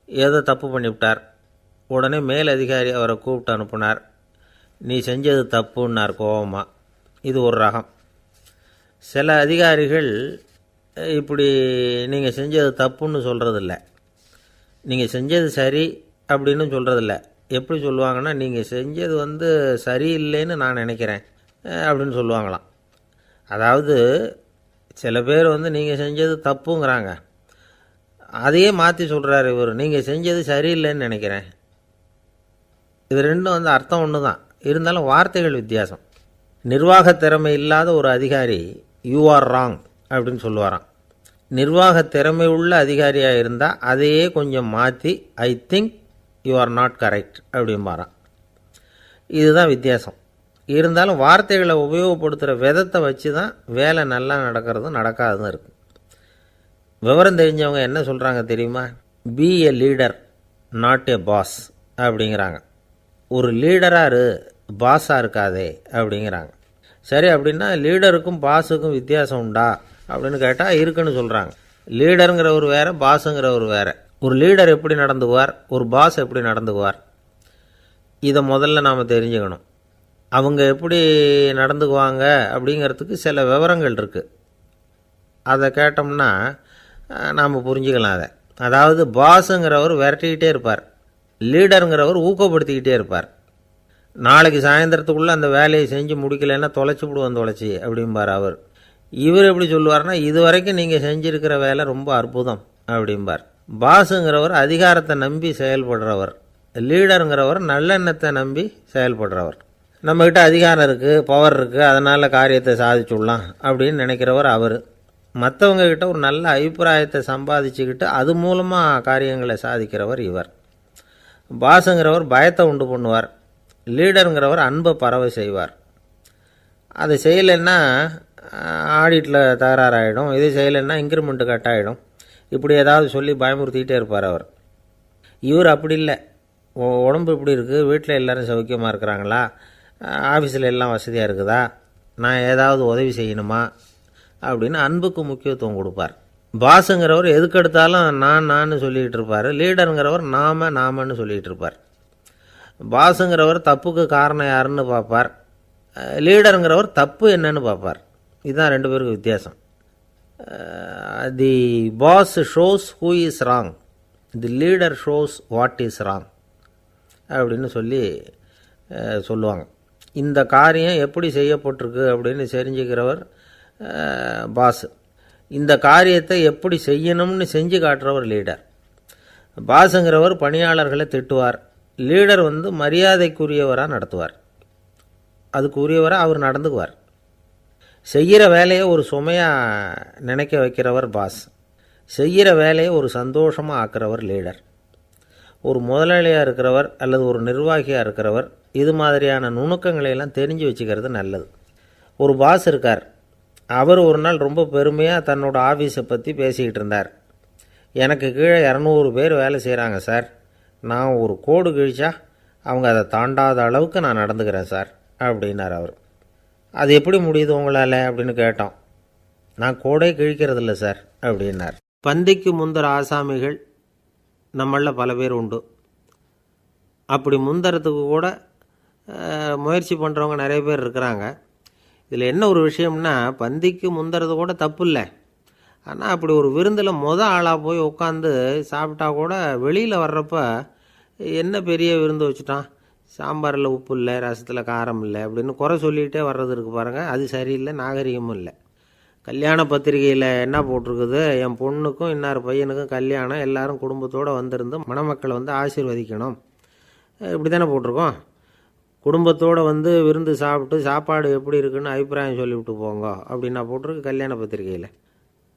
ஏதோ தப்பு பண்ணிவிட்டார். உடனே மேல் அதிகாரி அவரை கூப்பிட்டு அனுப்புனார். நீ செஞ்சது தப்புன்னார் கோபமாக. இது ஒரு ரகம். சில அதிகாரிகள் இப்படி நீங்கள் செஞ்சது தப்புன்னு சொல்கிறதில்ல, நீங்கள் செஞ்சது சரி அப்படின்னு சொல்கிறதில்ல. எப்படி சொல்லுவாங்கன்னா, நீங்கள் செஞ்சது சரியில்லைன்னு நான் நினைக்கிறேன் அப்படின்னு சொல்லுவாங்களாம். அதாவது சில பேர் நீங்கள் செஞ்சது தப்புங்கிறாங்க, அதையே மாற்றி சொல்கிறார் இவர், நீங்கள் செஞ்சது சரியில்லைன்னு நினைக்கிறேன். இது ரெண்டும் அர்த்தம் ஒன்று தான், இருந்தாலும் வார்த்தைகள் வித்தியாசம். நிர்வாக திறமை இல்லாத ஒரு அதிகாரி யூ ஆர் ராங் அப்படின்னு சொல்லுவாராம். நிர்வாக திறமை உள்ள அதிகாரியாக இருந்தால் அதையே கொஞ்சம் மாற்றி I think you are not correct அப்படிம்பாராம். இதுதான் வித்தியாசம். இருந்தாலும் வார்த்தைகளை உபயோகப்படுத்துகிற விதத்தை வச்சு தான் வேலை நல்லா நடக்கிறதும் நடக்காததும் இருக்குது. விவரம் தெரிஞ்சவங்க என்ன சொல்கிறாங்க தெரியுமா? Be a leader not a boss அப்படிங்கிறாங்க. ஒரு லீடராக இரு, பாஸாக இருக்காதே அப்படிங்கிறாங்க. சரி, அப்படின்னா லீடருக்கும் பாஸுக்கும் வித்தியாசம் உண்டா அப்படின்னு கேட்டால் இருக்குன்னு சொல்கிறாங்க. லீடருங்கிறவர் வேறு, பாஸுங்கிறவர் வேறு. ஒரு லீடர் எப்படி நடந்துக்குவார், ஒரு பாஸ் எப்படி நடந்துக்குவார், இதை முதல்ல நாம் தெரிஞ்சுக்கணும். அவங்க எப்படி நடந்துக்குவாங்க அப்படிங்கிறதுக்கு சில விவரங்கள் இருக்குது. அதை கேட்டோம்னா நாம் புரிஞ்சுக்கலாம் அதை. அதாவது பாஸுங்கிறவர் விரட்டிக்கிட்டே இருப்பார், லீடருங்கிறவர் ஊக்கப்படுத்திக்கிட்டே இருப்பார். நாளைக்கு சாயந்தரத்துக்குள்ளே அந்த வேலையை செஞ்சு முடிக்கலைன்னா தொலைச்சி விடுவோம் தொலைச்சி அப்படிம்பார் அவர். இவர் எப்படி சொல்லுவார்னா, இது வரைக்கும் நீங்கள் செஞ்சுருக்கிற வேலை ரொம்ப அற்புதம் அப்படிம்பார். பாஸுங்கிறவர் அதிகாரத்தை நம்பி செயல்படுறவர், லீடருங்கிறவர் நல்லெண்ணத்தை நம்பி செயல்படுறவர். நம்மக்கிட்ட அதிகாரம் இருக்குது, பவர் இருக்குது, அதனால் காரியத்தை சாதிச்சுடலாம் அப்படின்னு நினைக்கிறவர் அவர். மற்றவங்கக்கிட்ட ஒரு நல்ல அபிப்பிராயத்தை சம்பாதிச்சுக்கிட்டு அது மூலமாக காரியங்களை சாதிக்கிறவர் இவர். பாஸுங்கிறவர் பயத்தை உண்டு பண்ணுவார், லீடருங்கிறவர் அன்பை பரவ செய்வார். அதை செய்யலைன்னா ஆடிட்டில் தகராறாயிடும், இது செய்யலைன்னா இன்க்ரிமெண்ட்டு கட் ஆகிடும், இப்படி ஏதாவது சொல்லி பயமுறுத்திக்கிட்டே இருப்பார் அவர். இவர் அப்படி இல்லை. உடம்பு இப்படி இருக்குது, வீட்டில் எல்லோரும் சௌக்கியமாக இருக்கிறாங்களா, ஆஃபீஸில் எல்லாம் வசதியாக இருக்குதா, நான் ஏதாவது உதவி செய்யணுமா அப்படின்னு அன்புக்கு முக்கியத்துவம் கொடுப்பார். பாஸுங்கிறவர் எதுக்கெடுத்தாலும் நான் சொல்லிகிட்டு இருப்பார், லீடருங்கிறவர் நாமன்னு சொல்லிகிட்டு இருப்பார். பாஸுங்கிறவர் தப்புக்கு காரணம் யாருன்னு பார்ப்பார், லீடருங்கிறவர் தப்பு என்னன்னு பார்ப்பார். இதுதான் ரெண்டு பேருக்கு வித்தியாசம். The boss shows who is wrong, the leader shows what is wrong அப்படின்னு சொல்லுவாங்க. இந்த காரியம் எப்படி செய்யப்பட்டிருக்கு அப்படின்னு தெரிஞ்சுக்கிறவர் பாஸ். இந்த காரியத்தை எப்படி செய்யணும்னு செஞ்சு காட்டுறவர் லீடர். பாஸுங்கிறவர் பணியாளர்களை திட்டுவார், லீடர் மரியாதைக்குரியவராக நடத்துவார், அதுக்குரியவராக அவர் நடந்துக்குவார். செய்கிற வேலையை ஒரு சுமையாக நினைக்க வைக்கிறவர் பாஸ், செய்கிற வேலையை ஒரு சந்தோஷமாக ஆக்கிறவர் லீடர். ஒரு முதலாளியாக இருக்கிறவர் அல்லது ஒரு நிர்வாகியாக இருக்கிறவர் இது மாதிரியான நுணுக்கங்களையெல்லாம் தெரிஞ்சு வச்சுக்கிறது நல்லது. ஒரு பாஸ் இருக்கார், அவர் ஒரு நாள் ரொம்ப பெருமையாக தன்னோட ஆஃபீஸை பற்றி பேசிக்கிட்டு இருந்தார். எனக்கு கீழே 200 பேர் வேலை செய்கிறாங்க சார், நான் ஒரு கோடு கிழிச்சா அவங்க அதை தாண்டாத அளவுக்கு நான் நடந்துக்கிறேன் சார் அப்படின்னார் அவர். அது எப்படி முடியுது உங்களால் அப்படின்னு கேட்டோம். நான் கோடே கிழிக்கிறதில்ல சார் அப்படின்னார். பந்திக்கு முந்தர ஆசாமிகள் நம்மளில் பல பேர் உண்டு. அப்படி முந்தறதுக்கு கூட முயற்சி பண்ணுறவங்க நிறைய பேர் இருக்கிறாங்க. இதில் என்ன ஒரு விஷயம்னா, பந்திக்கு முந்துறது கூட தப்பு இல்லை. ஆனால் அப்படி ஒரு விருந்தில் ஆளாக போய் உட்காந்து சாப்பிட்டா கூட வெளியில் வர்றப்ப என்ன பெரிய விருந்து வச்சுட்டான், சாம்பாரில் உப்பு இல்லை, ரசத்தில் காரம் இல்லை அப்படின்னு குறை சொல்லிகிட்டே வர்றது இருக்குது பாருங்கள், அது சரியில்லை, நாகரிகமும் இல்லை. கல்யாண பத்திரிகையில் என்ன போட்டிருக்குது, என் பொண்ணுக்கும் இன்னார் பையனுக்கும் கல்யாணம், எல்லாரும் குடும்பத்தோடு வந்திருந்து மணமக்களை ஆசீர்வதிக்கணும், இப்படி தானே போட்டிருக்கோம். குடும்பத்தோடு விருந்து சாப்பிட்டு சாப்பாடு எப்படி இருக்குன்னு அபிப்பிராயம் சொல்லிவிட்டு போங்க அப்படின்னா போட்டிருக்கு கல்யாண பத்திரிகையில்.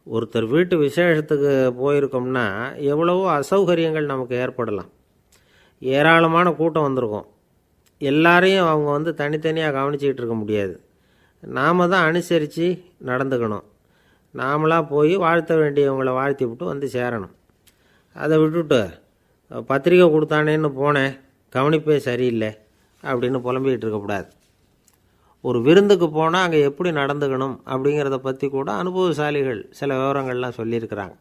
ஒருத்தர் வீட்டு விசேஷத்துக்கு போயிருக்கோம்னா எவ்வளவோ அசௌகரியங்கள் நமக்கு ஏற்படலாம். ஏராளமான கூட்டம் வந்திருக்கும், எல்லாரையும் அவங்க தனித்தனியாக கவனிச்சிக்கிட்டு இருக்க முடியாது. நாம் தான் அனுசரித்து நடந்துக்கணும். நாமளாக போய் வாழ்த்த வேண்டியவங்களை வாழ்த்தி விட்டு சேரணும். அதை விட்டுட்டு பத்திரிக்கை கொடுத்தானேன்னு போனேன், கவனிப்பே சரியில்லை அப்படின்னு புலம்பிக்கிட்டு இருக்கக்கூடாது. ஒரு விருந்துக்கு போனால் அங்கே எப்படி நடந்துக்கணும் அப்படிங்கிறத பற்றி கூட அனுபவசாலிகள் சில விவரங்கள்லாம் சொல்லியிருக்கிறாங்க.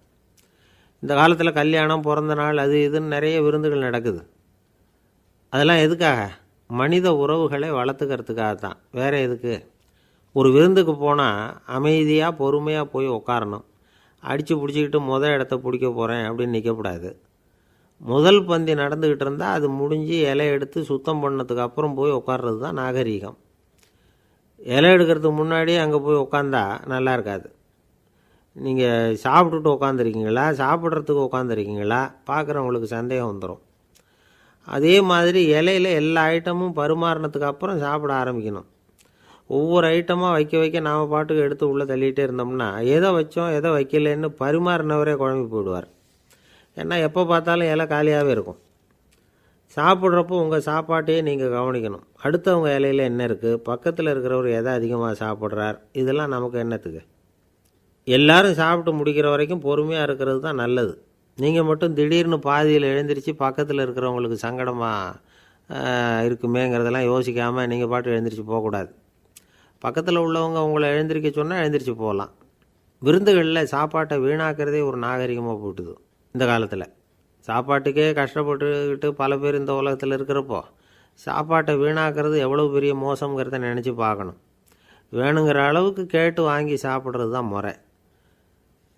இந்த காலத்தில் கல்யாணம், பிறந்த நாள், அது இதுன்னு நிறைய விருந்துகள் நடக்குது. அதெல்லாம் எதுக்காக? மனித உறவுகளை வளர்த்துக்கிறதுக்காக தான், வேறு எதுக்கு? ஒரு விருந்துக்கு போனால் அமைதியாக பொறுமையாக போய் உட்காரணும். அடித்து பிடிச்சிக்கிட்டு இடத்த பிடிக்க போகிறேன் அப்படின்னு நிற்கக்கூடாது. முதல் பந்தி நடந்துக்கிட்டு இருந்தால் அது முடிஞ்சு இலை எடுத்து சுத்தம் பண்ணதுக்கு அப்புறம் போய் உட்கார்றது தான் நாகரீகம். இலை எடுக்கிறதுக்கு முன்னாடியே அங்கே போய் உட்காந்தா நல்லா இருக்காது. நீங்கள் சாப்பிட்டுட்டு உட்காந்துருக்கீங்களா, சாப்பிட்றதுக்கு உட்காந்துருக்கீங்களா, பார்க்குறவங்களுக்கு சந்தேகம் வந்துடும். அதே மாதிரி இலையில் எல்லா ஐட்டமும் பரிமாறினதுக்கு அப்புறம் சாப்பிட ஆரம்பிக்கணும். ஒவ்வொரு ஐட்டமாக வைக்க நாம் பாட்டுக்கு எடுத்து உள்ளே தள்ளிகிட்டே இருந்தோம்னா எதை வச்சோம் எதை வைக்கலன்னு பரிமாறினவரே குழம்பி போயிடுவார். ஏன்னா எப்போ பார்த்தாலும் இலை காலியாகவே இருக்கும். சாப்பிட்றப்போ உங்கள் சாப்பாட்டையே நீங்கள் கவனிக்கணும். அடுத்தவங்க இலையில் என்ன இருக்குது, பக்கத்தில் இருக்கிறவர் எதை அதிகமாக சாப்பிட்றார், இதெல்லாம் நமக்கு என்னத்துக்கு? எல்லாரும் சாப்பிட்டு முடிக்கிற வரைக்கும் பொறுமையாக இருக்கிறது தான் நல்லது. நீங்கள் மட்டும் திடீர்னு பாதியில் எழுந்திரிச்சு பக்கத்தில் இருக்கிறவங்களுக்கு சங்கடமாக இருக்குமேங்கிறதெல்லாம் யோசிக்காமல் நீங்கள் பாட்டு எழுந்திரிச்சு போகக்கூடாது. பக்கத்தில் உள்ளவங்க உங்களை எழுந்திரிக்க சொன்னால் எழுந்திரிச்சு போகலாம். விருந்துகளில் சாப்பாட்டை வீணாக்கிறதே ஒரு நாகரிகமாக போட்டுது இந்த காலத்தில். சாப்பாட்டுக்கே கஷ்டப்பட்டுக்கிட்டு பல பேர் இந்த உலகத்தில் இருக்கிறப்போ சாப்பாட்டை வீணாக்கிறது எவ்வளோ பெரிய மோசங்கிறத நினச்சி பார்க்கணும். வேணுங்கிற அளவுக்கு கேட்டு வாங்கி சாப்பிட்றது தான் முறை.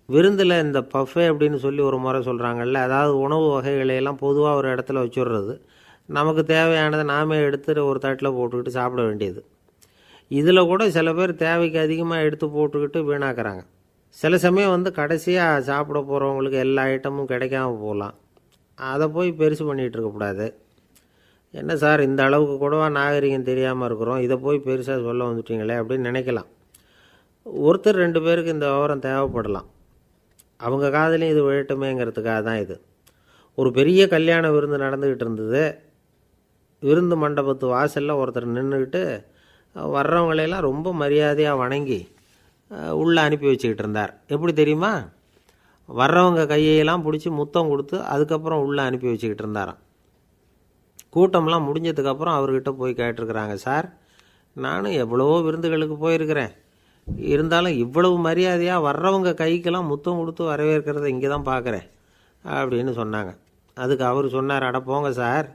விருந்தில் இந்த பஃபே அப்படின்னு சொல்லி ஒரு முறை சொல்கிறாங்கல்ல, அதாவது உணவு வகைகளையெல்லாம் பொதுவாக ஒரு இடத்துல வச்சுடுறது, நமக்கு தேவையானதை நாமே எடுத்து ஒரு தட்டில் போட்டுக்கிட்டு சாப்பிட வேண்டியது. இதில் கூட சில பேர் தேவைக்கு அதிகமாக எடுத்து போட்டுக்கிட்டு வீணாக்குறாங்க. சில சமயம் கடைசியாக சாப்பிட போகிறவங்களுக்கு எல்லா ஐட்டமும் கிடைக்காம போகலாம். அதை போய் பெருசு பண்ணிகிட்டு இருக்கக்கூடாது. என்ன சார் இந்த அளவுக்கு கூடவா நாகரிகம் தெரியாமல் இருக்கிறோம், இதை போய் பெருசாக சொல்ல வந்துட்டீங்களே அப்படின்னு நினைக்கலாம். ஒருத்தர் 2 பேருக்கு இந்த விவரம் தேவைப்படலாம். அவங்க காதலையும் இது விழட்டுமேங்கிறதுக்காக தான் இது. ஒரு பெரிய கல்யாண விருந்து நடந்துக்கிட்டு இருந்தது. விருந்து மண்டபத்து வாசலில் ஒருத்தர் நின்றுக்கிட்டு வர்றவங்களையெல்லாம் ரொம்ப மரியாதையாக வணங்கி உள்ளே அனுப்பி வச்சுக்கிட்டு இருந்தார். எப்படி தெரியுமா? வர்றவங்க கையெல்லாம் பிடிச்சி முத்தம் கொடுத்து அதுக்கப்புறம் உள்ளே அனுப்பி வச்சுக்கிட்டு இருந்தாராம். கூட்டம்லாம் முடிஞ்சதுக்கப்புறம் அவர்கிட்ட போய் கேட்டிருக்கிறாங்க, சார் நானும் எவ்வளவோ விருந்துகளுக்கு போயிருக்கிறேன், இருந்தாலும் இவ்வளவு மரியாதையாக வர்றவங்க கைக்கெல்லாம் முத்தம் கொடுத்து வரவேற்கிறத இங்கே தான் பார்க்குறேன் அப்படின்னு சொன்னாங்க. அதுக்கு அவர் சொன்னார், அட போங்க சார்,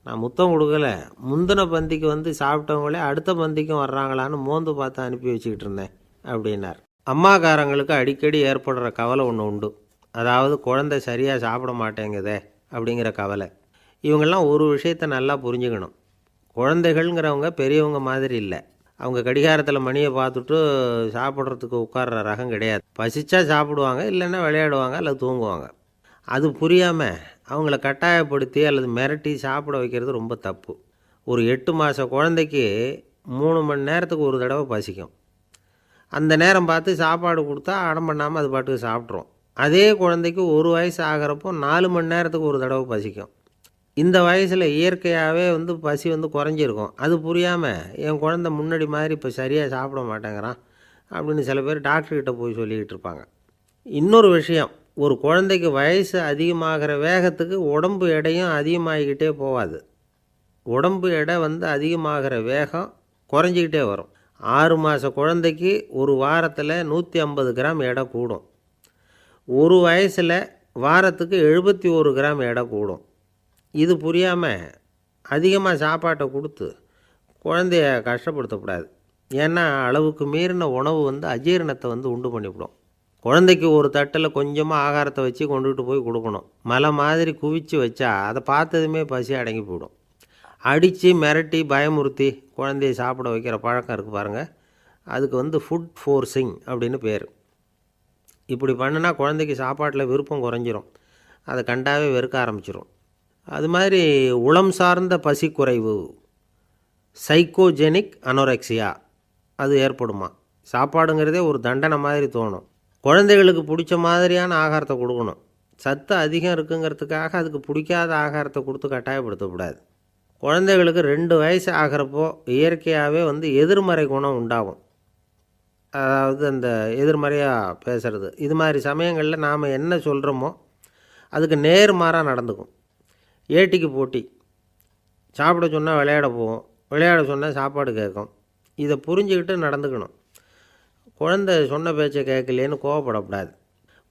நான் முத்தம் கொடுக்கல, முந்தின பந்திக்கு சாப்பிட்டவங்களே அடுத்த பந்திக்கும் வர்றாங்களான்னு மோந்து பார்த்து அனுப்பி வச்சுக்கிட்டு இருந்தேன் அப்படின்னார். அம்மாக்காரங்களுக்கு அடிக்கடி ஏற்படுற கவலை ஒன்று உண்டு. அதாவது குழந்தை சரியாக சாப்பிட மாட்டேங்குதே அப்படிங்கிற கவலை. இவங்கெல்லாம் ஒரு விஷயத்தை நல்லா புரிஞ்சுக்கணும். குழந்தைகள்ங்கிறவங்க பெரியவங்க மாதிரி இல்லை. அவங்க கடிகாரத்தில் மணியை பார்த்துட்டு சாப்பிட்றதுக்கு உட்கார்ற ரகம் கிடையாது. பசிச்சா சாப்பிடுவாங்க, இல்லைன்னா விளையாடுவாங்க அல்லது தூங்குவாங்க. அது புரியாமல் அவங்கள கட்டாயப்படுத்தி அல்லது மிரட்டி சாப்பிட வைக்கிறது ரொம்ப தப்பு. ஒரு 8 மாத குழந்தைக்கு 3 மணி நேரத்துக்கு ஒரு தடவை பசிக்கும். அந்த நேரம் பார்த்து சாப்பாடு கொடுத்தா அடம் பண்ணாமல் அது பாட்டுக்கு சாப்பிட்றோம். அதே குழந்தைக்கு 1 வயசு ஆகிறப்போ 4 மணி நேரத்துக்கு ஒரு தடவை பசிக்கும். இந்த வயசில் இயற்கையாகவே பசி குறைஞ்சிருக்கும். அது புரியாமல் என் குழந்தை முன்னாடி மாதிரி இப்போ சரியாக சாப்பிட மாட்டேங்கிறான் அப்படின்னு சில பேர் டாக்டர்கிட்ட போய் சொல்லிக்கிட்டு இருப்பாங்க. இன்னொரு விஷயம், ஒரு குழந்தைக்கு வயசு அதிகமாகிற வேகத்துக்கு உடம்பு எடையும் அதிகமாகிக்கிட்டே போகாது. உடம்பு எடை அதிகமாகிற வேகம் குறைஞ்சிக்கிட்டே வரும். 6 மாத குழந்தைக்கு ஒரு வாரத்தில் 150 கிராம் எடை கூடும். ஒரு வயசில் வாரத்துக்கு 71 கிராம் எடை கூடும். இது புரியாமல் அதிகமாக சாப்பாட்டை கொடுத்து குழந்தைய கஷ்டப்படுத்தக்கூடாது. ஏன்னா அளவுக்கு மீறின உணவு அஜீரணத்தை உண்டு பண்ணிவிடும். குழந்தைக்கு ஒரு தட்டில் கொஞ்சமாக ஆகாரத்தை வச்சு கொண்டுகிட்டு போய் கொடுக்கணும். மலை மாதிரி குவிச்சு வச்சா அதை பார்த்ததுமே பசி அடங்கி போயிடும். அடித்து மிரட்டி பயமுறுத்தி குழந்தைய சாப்பிட வைக்கிற பழக்கம் இருக்குது பாருங்கள், அதுக்கு ஃபுட் ஃபோர்ஸிங் அப்படின்னு பேர். இப்படி பண்ணுனா குழந்தைக்கு சாப்பாட்டில் விருப்பம் குறைஞ்சிரும், அதை கண்டாவே வெறுக்க ஆரம்பிச்சிடும். அது மாதிரி உளம் சார்ந்த பசி குறைவு, சைக்கோஜெனிக் அனோரெக்சியா, அது ஏற்படுமா. சாப்பாடுங்கிறதே ஒரு தண்டனை மாதிரி தோணும். குழந்தைகளுக்கு பிடிச்ச மாதிரியான ஆகாரத்தை கொடுக்கணும். சத்து அதிகம் இருக்குங்கிறதுக்காக அதுக்கு பிடிக்காத ஆகாரத்தை கொடுத்து கட்டாயப்படுத்தக்கூடாது. குழந்தைகளுக்கு 2 வயசு ஆகிறப்போ இயற்கையாகவே எதிர்மறை குணம் உண்டாகும். அதாவது அந்த எதிர்மறையாக பேசுகிறது. இது மாதிரி சமயங்களில் நாம் என்ன சொல்கிறோமோ அதுக்கு நேர்மாறாக நடந்துக்கும். ஏட்டிக்கு போட்டி. சாப்பிட சொன்னால் விளையாட போவோம், விளையாட சொன்னால் சாப்பாடு கேட்கும். இதை புரிஞ்சுக்கிட்டு நடந்துக்கணும். குழந்தை சொன்ன பேச்சை கேட்கலேன்னு கோவப்படக்கூடாது.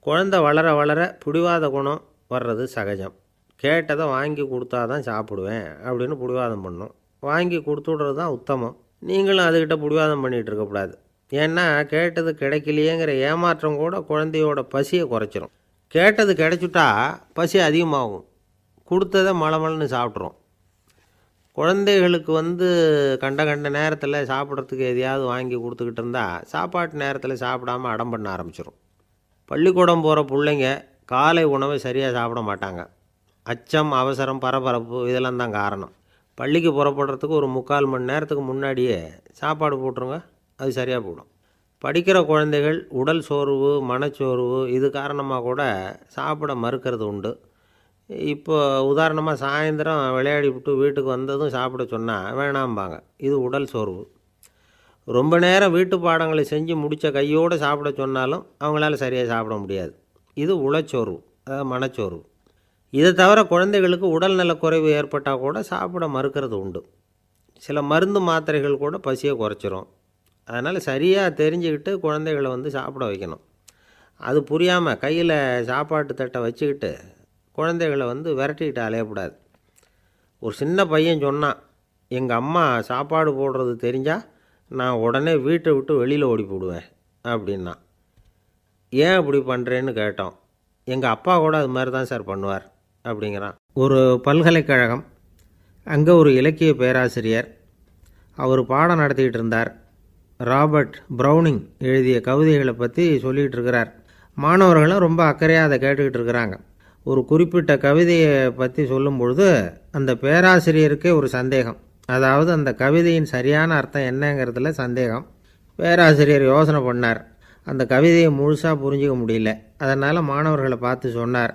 குழந்தை வளர வளர பிடிவாத குணம் வர்றது சகஜம். கேட்டதை வாங்கி கொடுத்தா தான் சாப்பிடுவேன் அப்படின்னு பிடிவாதம் பண்ணும். வாங்கி கொடுத்துடுறது தான் உத்தமம். நீங்களும் அதுக்கிட்ட பிடிவாதம் பண்ணிகிட்டு இருக்கக்கூடாது. ஏன்னா கேட்டது கிடைக்கலையேங்கிற ஏமாற்றம் கூட குழந்தையோட பசியை குறைச்சிரும். கேட்டது கிடைச்சிட்டா பசி அதிகமாகும். கொடுத்ததை மலமலன்னு சாப்பிட்றோம். குழந்தைகளுக்கு கண்ட கண்ட நேரத்தில் சாப்பிட்றதுக்கு எதையாவது வாங்கி கொடுத்துக்கிட்டு இருந்தால் சாப்பாட்டு நேரத்தில் சாப்பிடாமல் அடம் பண்ண ஆரம்பிச்சிடும். பள்ளிக்கூடம் போகிற பிள்ளைங்க காலை உணவை சரியாக சாப்பிட மாட்டாங்க. அச்சம், அவசரம், பரபரப்பு இதெல்லாம் தான் காரணம். பள்ளிக்கு புறப்படுறதுக்கு ஒரு 3/4 மணி நேரத்துக்கு முன்னாடியே சாப்பாடு போட்டுருங்க, அது சரியாக போடும். படிக்கிற குழந்தைகள் உடல் சோர்வு, மனச்சோர்வு இது காரணமாக கூட சாப்பிட மறுக்கிறது உண்டு. இப்போ உதாரணமாக சாயந்தரம் விளையாடி விட்டு வீட்டுக்கு வந்ததும் சாப்பிட சொன்னால் வேணாம்பாங்க. இது உடல் சோர்வு. ரொம்ப நேரம் வீட்டு பாடங்களை செஞ்சு முடித்த கையோடு சாப்பிட சொன்னாலும் அவங்களால சரியாக சாப்பிட முடியாது. இது உளச்சோர்வு, அதாவது மனச்சோர்வு. இதை தவிர குழந்தைகளுக்கு உடல் நலக்குறைவு ஏற்பட்டால் கூட சாப்பிட மறுக்கிறது உண்டு. சில மருந்து மாத்திரைகள் கூட பசியை குறைச்சிரும். அதனால் சரியாக தெரிஞ்சுக்கிட்டு குழந்தைகளை சாப்பிட வைக்கணும். அது புரியாமல் கையில் சாப்பாட்டு தட்டை வச்சுக்கிட்டு குழந்தைகளை விரட்டிக்கிட்டு அலையக்கூடாது. ஒரு சின்ன பையன் சொன்னான், எங்கள் அம்மா சாப்பாடு போடுறது தெரிஞ்சால் நான் உடனே வீட்டை விட்டு வெளியில் ஓடி போடுவேன் அப்படின்னா. ஏன் அப்படி பண்ணுறேன்னு கேட்டோம். எங்கள் அப்பா கூட அது மாதிரி தான் சார் பண்ணுவார் அப்படிங்கிறான். ஒரு பல்கலைக்கழகம், அங்கே ஒரு இலக்கிய பேராசிரியர், அவர் பாடம் நடத்திக்கிட்டு இருந்தார். ராபர்ட் ப்ரௌனிங் எழுதிய கவிதைகளை பற்றி சொல்லிகிட்டு இருக்கிறார். மாணவர்களும் ரொம்ப அக்கறையாக அதை கேட்டுக்கிட்டு இருக்கிறாங்க. ஒரு குறிப்பிட்ட கவிதையை பற்றி சொல்லும் பொழுது அந்த பேராசிரியருக்கே ஒரு சந்தேகம். அதாவது அந்த கவிதையின் சரியான அர்த்தம் என்னங்கிறதுல சந்தேகம். பேராசிரியர் யோசனை பண்ணார். அந்த கவிதையை முழுசாக புரிஞ்சிக்க முடியல. அதனால் மாணவர்களை பார்த்து சொன்னார்,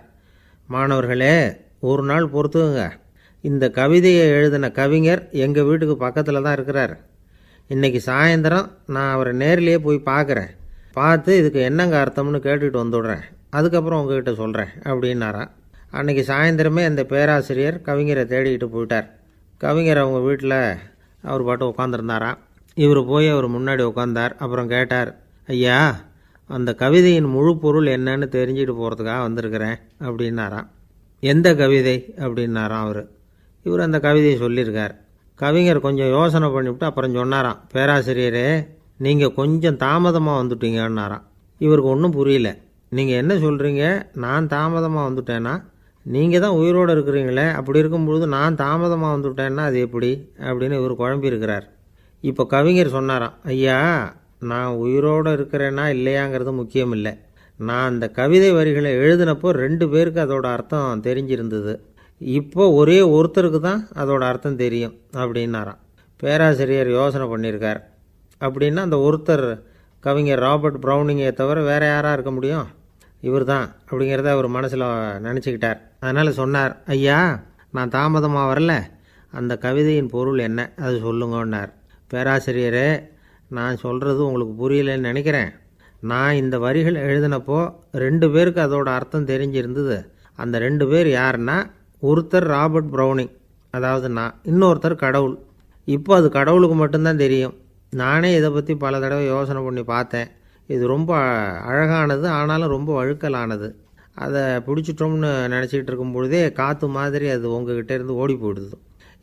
மாணவர்களே, ஒரு நாள் பொறுத்துக்குங்க. இந்த கவிதையை எழுதின கவிஞர் எங்கள் வீட்டுக்கு பக்கத்தில் தான் இருக்கிறார். இன்றைக்கி சாயந்தரம் நான் அவரை நேரிலேயே போய் பார்க்குறேன். பார்த்து இதுக்கு என்னங்க அர்த்தம்னு கேட்டுக்கிட்டு வந்துவிடுறேன். அதுக்கப்புறம் உங்ககிட்ட சொல்கிறேன் அப்படின்னாராம். அன்றைக்கி சாயந்தரமே அந்த பேராசிரியர் கவிஞரை தேடிக்கிட்டு போயிட்டார். கவிஞர் அவங்க வீட்டில் அவர் பாட்டு உட்காந்துருந்தாராம். இவர் போய் அவர் முன்னாடி உட்காந்தார். அப்புறம் கேட்டார், ஐயா, அந்த கவிதையின் முழு பொருள் என்னன்னு தெரிஞ்சுட்டு போகிறதுக்காக வந்திருக்கிறேன் அப்படின்னாராம். எந்த கவிதை அப்படின்னாராம் அவர். இவர் அந்த கவிதையை சொல்லியிருக்கார். கவிஞர் கொஞ்சம் யோசனை பண்ணிவிட்டு அப்புறம் சொன்னாராம், பேராசிரியரே, நீங்கள் கொஞ்சம் தாமதமாக வந்துட்டீங்கன்னாராம். இவருக்கு ஒன்றும் புரியல. நீங்கள் என்ன சொல்கிறீங்க? நான் தாமதமாக வந்துட்டேன்னா? நீங்கள் தான் உயிரோடு இருக்கிறீங்களே, அப்படி இருக்கும்பொழுது நான் தாமதமாக வந்துவிட்டேன்னா அது எப்படி அப்படின்னு இவர் குழம்பி இருக்கிறார். இப்போ கவிஞர் சொன்னாராம், ஐயா, நான் உயிரோடு இருக்கிறேன்னா இல்லையாங்கிறது முக்கியம் இல்லை. நான் அந்த கவிதை வரிகளை எழுதினப்போ 2 பேருக்கு அதோட அர்த்தம் தெரிஞ்சிருந்தது. இப்போ ஒரே ஒருத்தருக்கு தான் அதோட அர்த்தம் தெரியும் அப்படின்னாராம். பேராசிரியர் யோசனை பண்ணியிருக்கார். அப்படின்னா அந்த ஒருத்தர் கவிஞர் ராபர்ட் ப்ரௌனிங்கை தவிர வேறு யாராக இருக்க முடியும்? இவர் தான் அப்படிங்கிறத அவர் மனசில் நினச்சிக்கிட்டார். அதனால் சொன்னார், ஐயா, நான் தாமதமாக வரல, அந்த கவிதையின் பொருள் என்ன அது சொல்லுங்கன்னார். பேராசிரியரே, நான் சொல்கிறது உங்களுக்கு புரியலன்னு நினைக்கிறேன். நான் இந்த வரிகள் எழுதினப்போ 2 பேருக்கு அதோட அர்த்தம் தெரிஞ்சிருந்தது. அந்த 2 பேர் யாருன்னா, ஒருத்தர் ராபர்ட் ப்ரௌனிங், அதாவது நான், இன்னொருத்தர் கடவுள். இப்போ அது கடவுளுக்கு மட்டும்தான் தெரியும். நானே இதை பற்றி பல தடவை யோசனை பண்ணி பார்த்தேன். இது ரொம்ப அழகானது, ஆனாலும் ரொம்ப வழுக்கலானது. அதை பிடிச்சிட்டோம்னு நினச்சிக்கிட்டு இருக்கும் பொழுதே காற்று மாதிரி அது உங்ககிட்ட இருந்து ஓடி போயிடுது.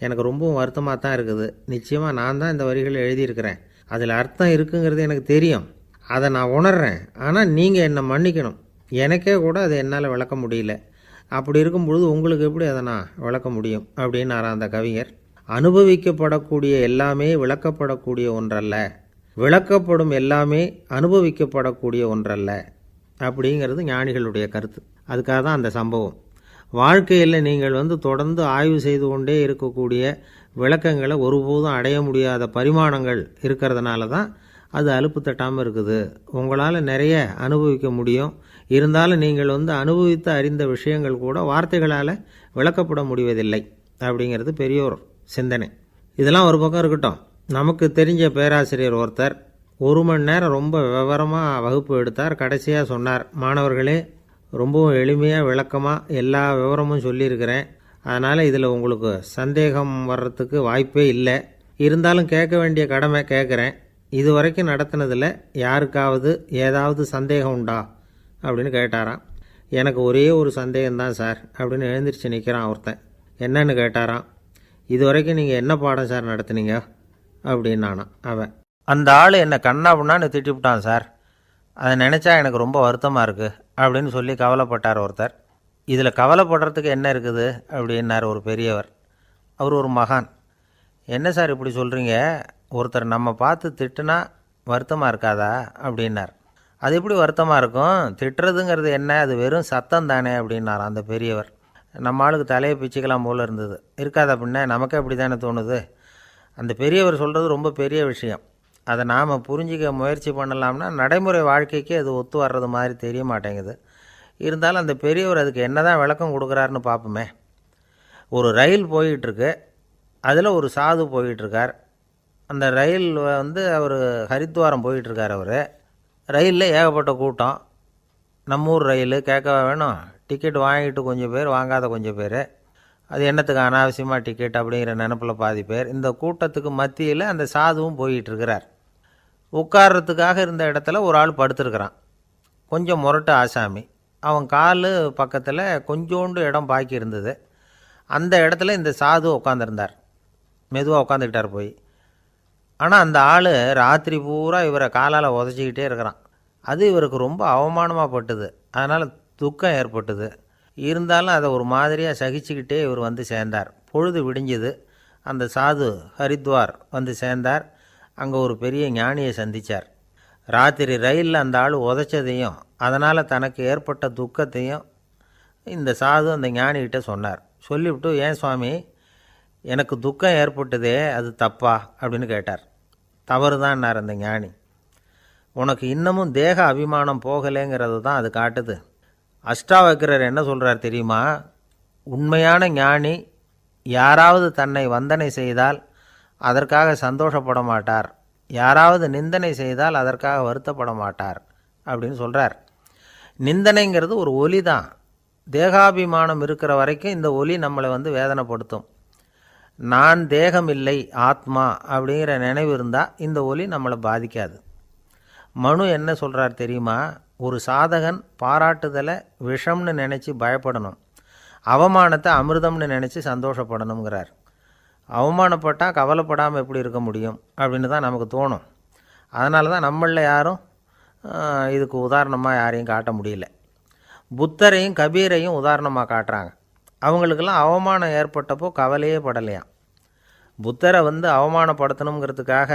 எனக்கு ரொம்பவும் வருத்தமாக தான் இருக்குது. நிச்சயமாக நான் தான் இந்த வரிகளை எழுதியிருக்கிறேன். அதில் அர்த்தம் இருக்குங்கிறது எனக்கு தெரியும். அதை நான் உணர்கிறேன். ஆனால் நீங்கள் என்னை மன்னிக்கணும். எனக்கே கூட அதை என்னால் விளக்க முடியல. அப்படி இருக்கும் பொழுது உங்களுக்கு எப்படி அதை நான் விளக்க முடியும் அப்படின்னாரா அந்த கவிஞர். அனுபவிக்கப்படக்கூடிய எல்லாமே விளக்கப்படக்கூடிய ஒன்றல்ல, விளக்கப்படும் எல்லாமே அனுபவிக்கப்படக்கூடிய ஒன்றல்ல அப்படிங்கிறது ஞானிகளுடைய கருத்து. அதுக்காக தான் அந்த சம்பவம். வாழ்க்கையில் நீங்கள் தொடர்ந்து ஆய்வு செய்து கொண்டே இருக்கக்கூடிய விளக்கங்களை ஒருபோதும் அடைய முடியாத பரிமாணங்கள் இருக்கிறதுனால தான் அது அலுப்பு தட்டாமல் இருக்குது. உங்களால் நிறைய அனுபவிக்க முடியும். இருந்தாலும் நீங்கள் அனுபவித்து அறிந்த விஷயங்கள் கூட வார்த்தைகளால் விளக்கப்பட முடிவதில்லை அப்படிங்கிறது பெரியோர் சிந்தனை. இதெல்லாம் ஒரு பக்கம் இருக்கட்டும். நமக்கு தெரிஞ்ச பேராசிரியர் ஒருத்தர் 1 மணி நேரம் ரொம்ப விவரமாக வகுப்பு எடுத்தார். கடைசியாக சொன்னார், மாணவர்களே, ரொம்பவும் எளிமையாக விளக்கமாக எல்லா விவரமும் சொல்லியிருக்கிறேன். அதனால் இதில் உங்களுக்கு சந்தேகம் வர்றதுக்கு வாய்ப்பே இல்லை. இருந்தாலும் கேட்க வேண்டிய கடமை கேட்குறேன். இது வரைக்கும் நடத்தினதில் யாருக்காவது ஏதாவது சந்தேகம் உண்டா அப்படின்னு கேட்டாராம். எனக்கு ஒரே ஒரு சந்தேகம்தான் சார் அப்படின்னு எழுந்திரிச்சு நிற்கிறான் ஒருத்தன். என்னன்னு கேட்டாராம். இது வரைக்கும் நீங்கள் என்ன பாடம் சார் நடத்துனீங்க அப்படின்னானா அவன். அந்த ஆள் என்னை கண்ணா புண்ணான்னு திட்டிவிட்டான் சார். அதை நினச்சா எனக்கு ரொம்ப வருத்தமாக இருக்குது அப்படின்னு சொல்லி கவலைப்பட்டார் ஒருத்தர். இதில் கவலைப்படுறதுக்கு என்ன இருக்குது அப்படின்னார் ஒரு பெரியவர். அவர் ஒரு மகான். என்ன சார் இப்படி சொல்கிறீங்க? ஒருத்தர் நம்ம பார்த்து திட்டுனா வருத்தமாக இருக்காதா அப்படின்னார். அது எப்படி வருத்தமாக இருக்கும்? திட்டுறதுங்கிறது என்ன? அது வெறும் சத்தம் தானே அப்படின்னார் அந்த பெரியவர். நம்ம ஆளுக்கு தலையை பிச்சுக்கலாம் போல் இருந்தது. இருக்காது அப்படின்னா நமக்கே அப்படி தானே தோணுது. அந்த பெரியவர் சொல்கிறது ரொம்ப பெரிய விஷயம். அதை நாம் புரிஞ்சிக்க முயற்சி பண்ணலாம்னா நடைமுறை வாழ்க்கைக்கு அது ஒத்து வர்றது மாதிரி தெரிய மாட்டேங்குது. இருந்தாலும் அந்த பெரியவர் அதுக்கு என்ன தான் விளக்கம் கொடுக்குறாருன்னு பார்ப்போமே. ஒரு ரயில் போயிட்டுருக்கு. அதில் ஒரு சாது போயிட்டுருக்கார். அந்த ரயில் அவர் ஹரித்வாரம் போயிட்டுருக்கார். அவர் ரயிலில் ஏகப்பட்ட கூட்டம். நம்ம ஊர் ரயில் கேட்கவா வேணும்? டிக்கெட் வாங்கிட்டு கொஞ்சம் பேர், வாங்காத கொஞ்சம் பேர். அது என்னத்துக்கு அனாவசியமாக டிக்கெட் அப்படிங்கிற நினப்பில் பாதி பேர். இந்த கூட்டத்துக்கு மத்தியில் அந்த சாதுவும் போயிட்டுருக்கிறார். உட்கார்றதுக்காக இருந்த இடத்துல ஒரு ஆள் படுத்துருக்கிறான். கொஞ்சம் முரட்டு ஆசாமி. அவன் கால் பக்கத்தில் கொஞ்சோண்டு இடம் பாக்கி இருந்தது. அந்த இடத்துல இந்த சாது உட்காந்துருந்தார். மெதுவாக உட்காந்துக்கிட்டார் போய். ஆனால் அந்த ஆள் ராத்திரி பூரா இவரை காலால் உதச்சிக்கிட்டே இருக்கிறான். அது இவருக்கு ரொம்ப அவமானமாக பட்டுது. அதனால் துக்கம் ஏற்பட்டுது. இருந்தாலும் அதை ஒரு மாதிரியாக சகிச்சுக்கிட்டே இவர் வந்து சேர்ந்தார். பொழுது விடிஞ்சுது. அந்த சாது ஹரித்வார் வந்து சேர்ந்தார். அங்கே ஒரு பெரிய ஞானியை சந்தித்தார். ராத்திரி ரயிலில் அந்த ஆள் உதைச்சதையும் அதனால் தனக்கு ஏற்பட்ட துக்கத்தையும் இந்த சாது அந்த ஞானிகிட்ட சொன்னார். சொல்லிவிட்டு, ஏன் சுவாமி, எனக்கு துக்கம் ஏற்பட்டதே அது தப்பா அப்படின்னு கேட்டார். தவறு தான்னார் அந்த ஞானி. உனக்கு இன்னமும் தேக அபிமானம் போகலைங்கிறது தான் அது காட்டுது. அஷ்டாவக்கிரர் என்ன சொல்கிறார் தெரியுமா? உண்மையான ஞானி யாராவது தன்னை வந்தனை செய்தால் அதற்காக சந்தோஷப்பட மாட்டார், யாராவது நிந்தனை செய்தால் அதற்காக வருத்தப்பட மாட்டார் அப்படின்னு சொல்கிறார். நிந்தனைங்கிறது ஒரு ஒலி தான். தேகாபிமானம் இருக்கிற வரைக்கும் இந்த ஒலி நம்மளை வந்து வேதனைப்படுத்தும். நான் தேகம் இல்லை, ஆத்மா அப்படிங்கிற நினைவு இருந்தால் இந்த ஒலி நம்மளை பாதிக்காது. மனு என்ன சொல்கிறார் தெரியுமா? ஒரு சாதகன் பாராட்டுதலை விஷம்னு நினச்சி பயப்படணும், அவமானத்தை அமிர்தம்னு நினச்சி சந்தோஷப்படணுங்கிறார். அவமானப்பட்டால் கவலைப்படாமல் எப்படி இருக்க முடியும் அப்படின்னு தான் நமக்கு தோணும். அதனால தான் நம்மளில் யாரும் இதுக்கு உதாரணமாக யாரையும் காட்ட முடியல. புத்தரையும் கபீரையும் உதாரணமாக காட்டுறாங்க. அவங்களுக்கெல்லாம் அவமானம் ஏற்பட்டப்போ கவலையே படலையாம். புத்தரை வந்து அவமானப்படுத்தணுங்கிறதுக்காக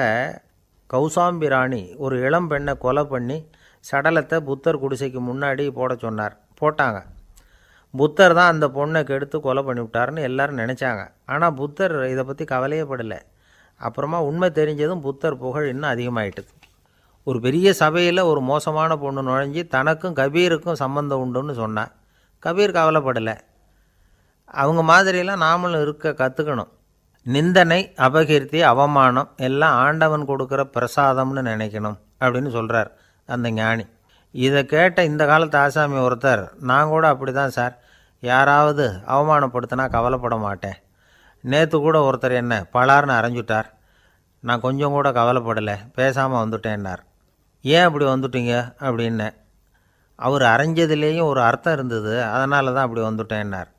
கௌசாம்பி ராணி ஒரு இளம் பெண்ணை கொலை பண்ணி சடலத்தை புத்தர் குடிசைக்கு முன்னாடி போட சொன்னார். போட்டாங்க. புத்தர் தான் அந்த பொண்ணை கெடுத்து கொலை பண்ணிவிட்டார்னு எல்லாரும் நினச்சாங்க. ஆனால் புத்தர் இதை பற்றி கவலையே படலை. அப்புறமா உண்மை தெரிஞ்சதும் புத்தர் புகழ் இன்னும் அதிகமாகிட்டுது. ஒரு பெரிய சபையில் ஒரு மோசமான பொண்ணு நுழைஞ்சி தனக்கும் கபீருக்கும் சம்பந்தம் உண்டுன்னு சொன்னார். கபீர் கவலைப்படலை. அவங்க மாதிரியெல்லாம் நாமளும் இருக்க கற்றுக்கணும். நிந்தனை, அபகீர்த்தி, அவமானம் எல்லாம் ஆண்டவன் கொடுக்குற பிரசாதம்னு நினைக்கணும் அப்படின்னு சொல்கிறார் அந்த ஞானி. இதை கேட்ட இந்த காலத்து ஆசாமி ஒருத்தர், நான் கூட அப்படி தான் சார், யாராவது அவமானப்படுத்தினா கவலைப்பட மாட்டேன். நேற்று கூட ஒருத்தர் என்ன பலார்னு அரைஞ்சுட்டார், நான் கொஞ்சம் கூட கவலைப்படலை, பேசாமல் வந்துட்டேன்னார். ஏன் அப்படி வந்துட்டீங்க அப்படின்னு. அவர் அரைஞ்சதுலேயும் ஒரு அர்த்தம் இருந்தது, அதனால தான் அப்படி வந்துட்டேன்னார்.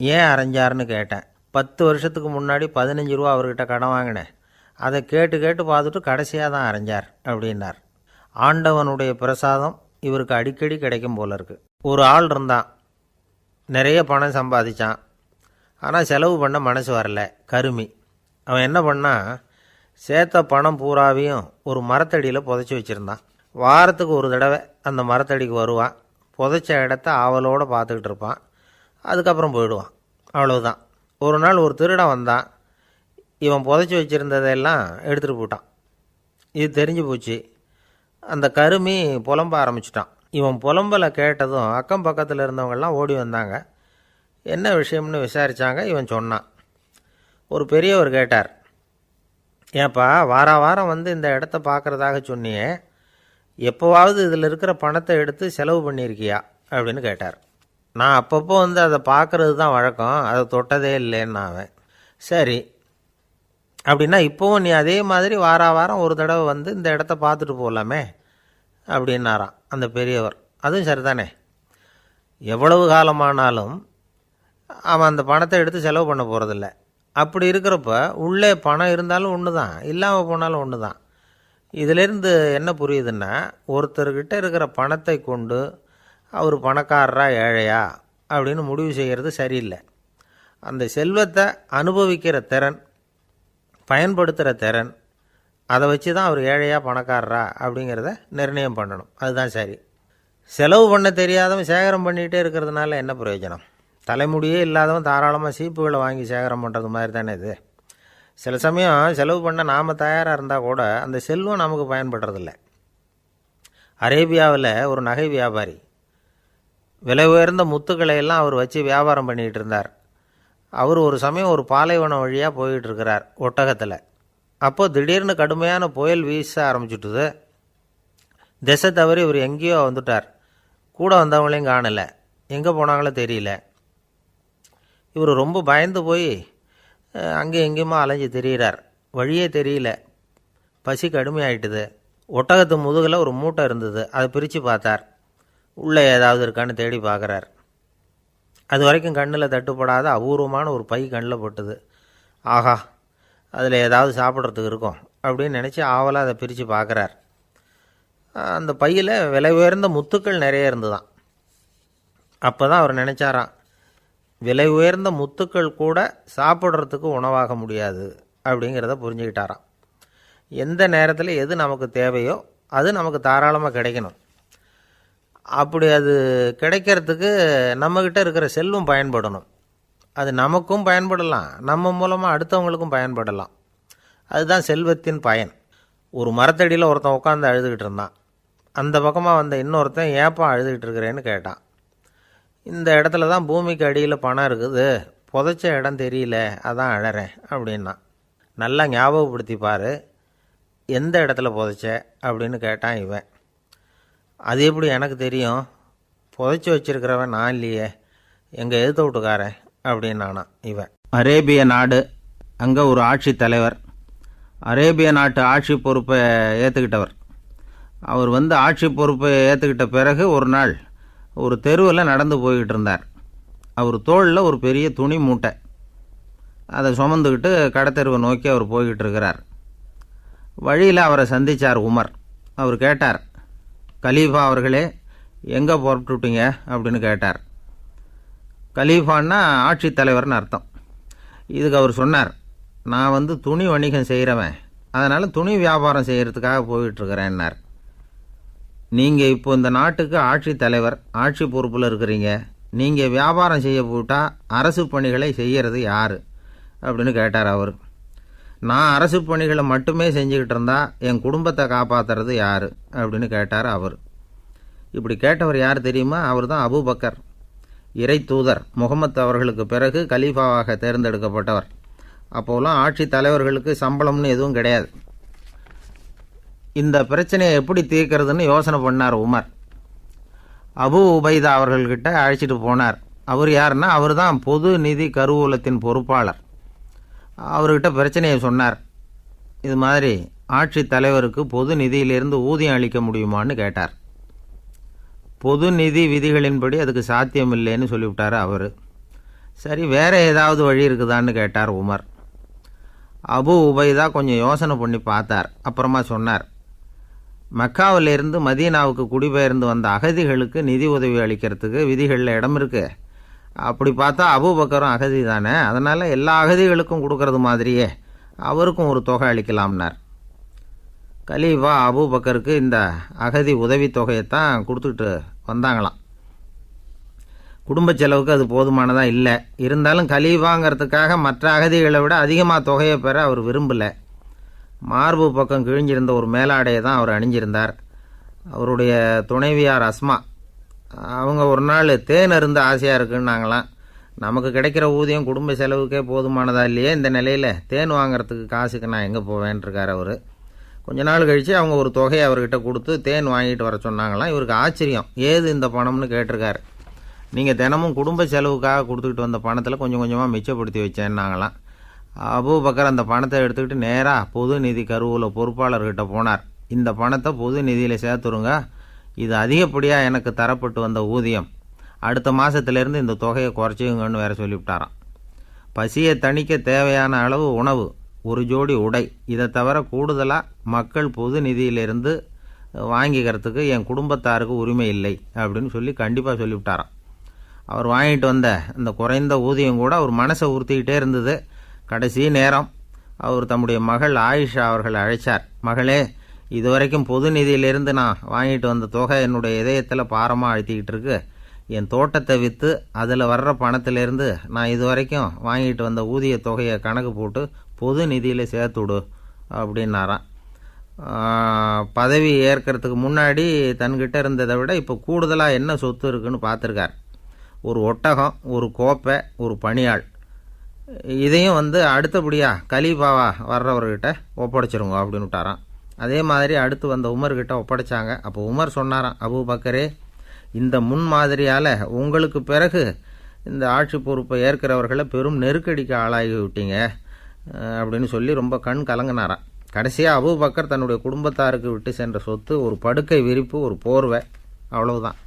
ஏன் அரைஞ்சார்னு கேட்டேன். 10 வருஷத்துக்கு முன்னாடி 15 ரூபா அவர்கிட்ட கடன் வாங்கினேன், அதை கேட்டு கேட்டு பார்த்துட்டு கடைசியாக தான் அரைஞ்சார் அப்படின்னார். ஆண்டவனுடைய பிரசாதம் இவருக்கு அடிக்கடி கிடைக்கும் போல இருக்குது. ஒரு ஆள் இருந்தான், நிறைய பணம் சம்பாதிச்சான், ஆனால் செலவு பண்ண மனசு வரல, கருமி. அவன் என்ன பண்ணான், சேர்த்த பணம் பூராவையும் ஒரு மரத்தடியில் புதைச்சி வச்சுருந்தான். வாரத்துக்கு ஒரு தடவை அந்த மரத்தடிக்கு வருவான், புதைச்ச இடத்த ஆவலோடு பார்த்துக்கிட்டு இருப்பான், அதுக்கப்புறம் போயிடுவான். அவ்வளவுதான். ஒரு நாள் ஒரு திருடன் வந்தான். இவன் புதைச்சி வச்சுருந்ததெல்லாம் எடுத்துகிட்டு போட்டான். இது தெரிஞ்சு போச்சு. அந்த கருமி புலம்ப ஆரம்பிச்சிட்டான். இவன் புலம்பலை கேட்டதும் அக்கம் பக்கத்தில் இருந்தவங்கெல்லாம் ஓடி வந்தாங்க. என்ன விஷயம்னு விசாரித்தாங்க. இவன் சொன்னான். ஒரு பெரியவர் கேட்டார், ஏப்பா வாரம் வந்து இந்த இடத்த பார்க்குறதாக சொன்னியே, எப்போவாவது இதில் இருக்கிற பணத்தை எடுத்து செலவு பண்ணியிருக்கியா அப்படின்னு கேட்டார். நான் அப்பப்போ வந்து அதை பார்க்குறது தான் வழக்கம், அதை தொட்டதே இல்லைன்னு அவன். சரி அப்படின்னா இப்போவும் நீ அதே மாதிரி வாரம் ஒரு தடவை வந்து இந்த இடத்த பார்த்துட்டு போகலாமே அப்படின்னாராம் அந்த பெரியவர். அதுவும் சரிதானே, எவ்வளவு காலமானாலும் அவன் அந்த பணத்தை எடுத்து செலவு பண்ண போகிறதில்ல. அப்படி இருக்கிறப்ப உள்ளே பணம் இருந்தாலும் ஒன்று தான், இல்லாமல் போனாலும் ஒன்று தான். இதிலேருந்து என்ன புரியுதுன்னா, ஒருத்தர்கிட்ட இருக்கிற பணத்தை கொண்டு அவர் பணக்காரரா ஏழையா அப்படின்னு முடிவு செய்கிறது சரியில்லை. அந்த செல்வத்தை அனுபவிக்கிற திறன், பயன்படுத்துகிற திறன், அதை வச்சு தான் அவர் ஏழையா பணக்காரரா அப்படிங்கிறத நிர்ணயம் பண்ணணும். அதுதான் சரி. செலவு பண்ண தெரியாதவன் சேகரம் பண்ணிகிட்டே இருக்கிறதுனால என்ன பிரயோஜனம்? தலைமுடியே இல்லாதவன் தாராளமாக சீப்புகளை வாங்கி சேகரம் பண்ணுறது மாதிரி தானே இது. சில சமயம் செலவு பண்ண நாம் தயாராக இருந்தால் கூட அந்த செல்வம் நமக்கு பயன்படுறதில்ல. அரேபியாவில் ஒரு நகை வியாபாரி விலை உயர்ந்த முத்துக்களை எல்லாம் அவர் வச்சு வியாபாரம் பண்ணிகிட்டு இருந்தார். அவர் ஒரு சமயம் ஒரு பாலைவனம் வழியாக போயிட்டு இருக்கிறார் ஒட்டகத்தில். அப்போது திடீர்னு கடுமையான புயல் வீச ஆரம்பிச்சுட்டுது. திசை தவறி இவர் எங்கேயோ வந்துட்டார். கூட வந்தவங்களையும் காணலை. எங்கே போனாங்களோ தெரியல. இவர் ரொம்ப பயந்து போய் அங்கே எங்கேயுமா அலைஞ்சு திரியிறார். வழியே தெரியல. பசி கடுமையாயிட்டுது. ஒட்டகத்து முதுகில் ஒரு மூட்டை இருந்தது. அதை பிரித்து பார்த்தார். உள்ளே ஏதாவது இருக்கான்னு தேடி பார்க்குறார். அது வரைக்கும் கண்ணில் தட்டுப்படாத அபூர்வமான ஒரு பை கண்ணில் பட்டுது. ஆஹா, அதில் ஏதாவது சாப்பிட்றதுக்கு இருக்கும் அப்படின்னு நினச்சி ஆவலாக அதை பிரித்து பார்க்குறார். அந்த பையில் விலை உயர்ந்த முத்துக்கள் நிறைய இருந்துதான். அப்போ தான் அவர் நினச்சாராம், விலை உயர்ந்த முத்துக்கள் கூட சாப்பிட்றதுக்கு உணவாக முடியாது அப்படிங்கிறத புரிஞ்சுக்கிட்டாராம். எந்த நேரத்தில் எது நமக்கு தேவையோ அது நமக்கு தாராளமாக கிடைக்கணும். அப்படி அது கிடைக்கிறதுக்கு நம்மக்கிட்ட இருக்கிற செல்வம் பயன்படணும். அது நமக்கும் பயன்படலாம், நம்ம மூலமாக அடுத்தவங்களுக்கும் பயன்படலாம். அதுதான் செல்வத்தின் பயன். ஒரு மரத்தடியில் ஒருத்தன் உட்காந்து அழுதுகிட்டு இருந்தான். அந்த பக்கமாக வந்த இன்னொருத்தன் ஏப்பா அழுதுகிட்டு இருக்கிறேன்னு கேட்டான். இந்த இடத்துல தான் பூமிக்கு அடியில் பணம் இருக்குது, புதைச்ச இடம் தெரியல, அதான் அழறேன் அப்படின்னா. நல்லா ஞாபகப்படுத்தி பாரு, எந்த இடத்துல புதைச்ச அப்படின்னு கேட்டான் இவன். அது எப்படி எனக்கு தெரியும், புதைச்சி வச்சிருக்கிறவன் நான் இல்லையே, எங்கள் எதிர்த்த வீட்டுக்காரன் அப்படின்னானா இவன். அரேபிய நாடு, அங்கே ஒரு ஆட்சி தலைவர். அரேபிய நாட்டு ஆட்சி பொறுப்பை ஏற்றுக்கிட்டவர். அவர் ஆட்சி பொறுப்பை ஏற்றுக்கிட்ட பிறகு ஒரு நாள் ஒரு தெருவில் நடந்து போய்கிட்டு இருந்தார். அவர் தோளில் ஒரு பெரிய துணி மூட்டை, அதை சுமந்துக்கிட்டு கடத்தெருவை நோக்கி அவர் போய்கிட்டு இருக்கிறார். வழியில் அவரை சந்தித்தார் உமர். அவர் கேட்டார், கலீஃபா அவர்களே, எங்கே புறப்பட்டுட்டீங்க அப்படின்னு கேட்டார். கலீஃபான்னா ஆட்சி தலைவர்னு அர்த்தம். இதுக்கு அவர் சொன்னார், நான் துணி வணிகம் செய்கிறவன், அதனால் துணி வியாபாரம் செய்கிறதுக்காக போயிட்டுருக்கிறேன்னார். நீங்கள் இப்போ இந்த நாட்டுக்கு ஆட்சி தலைவர், ஆட்சி பொறுப்பில் இருக்கிறீங்க, நீங்கள் வியாபாரம் செய்ய போட்டால் அரசு பணிகளை செய்கிறது யார் அப்படின்னு கேட்டார் அவர். நான் அரசு பணிகளை மட்டுமே செஞ்சுக்கிட்டு இருந்தா என் குடும்பத்தை காப்பாற்றுறது யார் அப்படின்னு கேட்டார் அவர். இப்படி கேட்டவர் யார் தெரியுமா? அவர் தான் அபூபக்கர், இறை தூதர் முகமது அவர்களுக்கு பிறகு கலீஃபாவாக தேர்ந்தெடுக்கப்பட்டவர். அப்போலாம் ஆட்சி தலைவர்களுக்கு சம்பளம்னு எதுவும் கிடையாது. இந்த பிரச்சனையை எப்படி தீர்க்கிறதுன்னு யோசனை பண்ணார் உமர். அபு உபைதா அவர்கள்கிட்ட அழைச்சிட்டு போனார். அவர் யாருன்னா, அவர் தான் பொது நிதி கருவூலத்தின் பொறுப்பாளர். அவர்கிட்ட பிரச்சனையை சொன்னார். இது மாதிரி ஆட்சி தலைவருக்கு பொது நிதியிலிருந்து ஊதியம் அளிக்க முடியுமான்னு கேட்டார். பொது நிதி விதிகளின்படி அதுக்கு சாத்தியம் இல்லைன்னு சொல்லிவிட்டார் அவர். சரி, வேற ஏதாவது வழி இருக்குதான்னு கேட்டார் உமர். அபு உபைதா கொஞ்சம் யோசனை பண்ணி பார்த்தார். அப்புறமா சொன்னார், மக்காவிலிருந்து மதீனாவுக்கு குடிபெயர்ந்து வந்த அகதிகளுக்கு நிதி உதவி அளிக்கிறதுக்கு விதிகளில் இடம் இருக்கு. அப்படி பார்த்தா அபூபக்கரும் அகதி தானே, அதனால் எல்லா அகதிகளுக்கும் கொடுக்கறது மாதிரியே அவருக்கும் ஒரு தொகை அளிக்கலாம்னார். கலீஃபா அபூபக்கருக்கு இந்த அகதி உதவி தொகையைத்தான் கொடுத்துட்டு வந்தாங்களாம். குடும்ப செலவுக்கு அது போதுமானதாக இல்லை. இருந்தாலும் கலீஃபாங்கிறதுக்காக மற்ற அகதிகளை விட அதிகமாக தொகையை பெற அவர் விரும்பலை. மார்பு பக்கம் கிழிஞ்சிருந்த ஒரு மேலாடையை தான் அவர் அணிஞ்சிருந்தார். அவருடைய துணைவியார் அஸ்மா, அவங்க ஒரு நாள் தேன் அருந்து ஆசையாக இருக்குன்னாங்களாம். நமக்கு கிடைக்கிற ஊதியம் குடும்ப செலவுக்கே போதுமானதா இல்லையே, இந்த நிலையில் தேன் வாங்கிறதுக்கு காசுக்கு நான் எங்கே போவேன்ருக்கார் அவர். கொஞ்ச நாள் கழித்து அவங்க ஒரு தொகையை அவர்கிட்ட கொடுத்து தேன் வாங்கிட்டு வர சொன்னாங்களாம். இவருக்கு ஆச்சரியம், ஏது இந்த பணம்னு கேட்டிருக்காரு. நீங்கள் தினமும் குடும்ப செலவுக்காக கொடுத்துக்கிட்டு வந்த பணத்தில் கொஞ்சம் கொஞ்சமாக மிச்சப்படுத்தி வச்சேன்னாங்களாம். அபூபக்கர் அந்த பணத்தை எடுத்துக்கிட்டு நேராக பொது நிதி கருவூல பொறுப்பாளர்கிட்ட போனார். இந்த பணத்தை பொது நிதியில் சேர்த்துருங்க, இது அதிகப்படியாக எனக்கு தரப்பட்டு வந்த ஊதியம், அடுத்த மாதத்துலேருந்து இந்த தொகையை குறைச்சிங்கன்னு வேற சொல்லிவிட்டாராம். பசியை தணிக்க தேவையான அளவு உணவு, ஒரு ஜோடி உடை, இதை தவிர கூடுதலாக மக்கள் பொது நிதியிலிருந்து வாங்கிக்கிறதுக்கு என் குடும்பத்தாருக்கு உரிமை இல்லை அப்படின்னு சொல்லி கண்டிப்பாக சொல்லிவிட்டாராம். அவர் வாங்கிட்டு வந்த அந்த குறைந்த ஊதியம் கூட அவர் மனசை உறுத்திக்கிட்டே இருந்தது. கடைசி நேரம் அவர் தம்முடைய மகள் ஆயிஷா அவர்களை அழைச்சார். மகளே, இதுவரைக்கும் பொது நிதியிலிருந்து நான் வாங்கிட்டு வந்த தொகை என்னுடைய இதயத்தில் பாரமாக அழுத்திக்கிட்டு இருக்கு. என் தோட்டத்தை விற்று அதில் வர்ற பணத்திலேருந்து நான் இதுவரைக்கும் வாங்கிட்டு வந்த ஊதிய தொகையை கணக்கு போட்டு பொது நிதியில் சேர்த்துவிடு அப்படின்னாராம். பதவி ஏற்கிறதுக்கு முன்னாடி தன்கிட்ட இருந்ததை விட இப்போ கூடுதலாக என்ன சொத்து இருக்குன்னு பார்த்துருக்கார். ஒரு ஒட்டகம், ஒரு கோப்பை, ஒரு பணியாள். இதையும் அடுத்தபடியாக கலீஃபாவா வர்றவர்கிட்ட ஒப்படைச்சிருங்க அப்படின்னு விட்டாராம். அதே மாதிரி அடுத்து வந்த உமர்கிட்ட ஒப்படைச்சாங்க. அப்போ உமர் சொன்னாராம், அபூபக்கரே, இந்த முன்மாதிரியால் உங்களுக்கு பிறகு இந்த ஆட்சி பொறுப்பை ஏற்கிறவர்களை பெரும் நெருக்கடிக்கு ஆளாகி விட்டீங்க அப்படின்னு சொல்லி ரொம்ப கண் கலங்கினாராம். கடைசியாக அபூபக்கர் தன்னுடைய குடும்பத்தாருக்கு விட்டு சென்ற சொத்து ஒரு படுக்கை விரிப்பு, ஒரு போர்வை, அவ்வளவுதான்.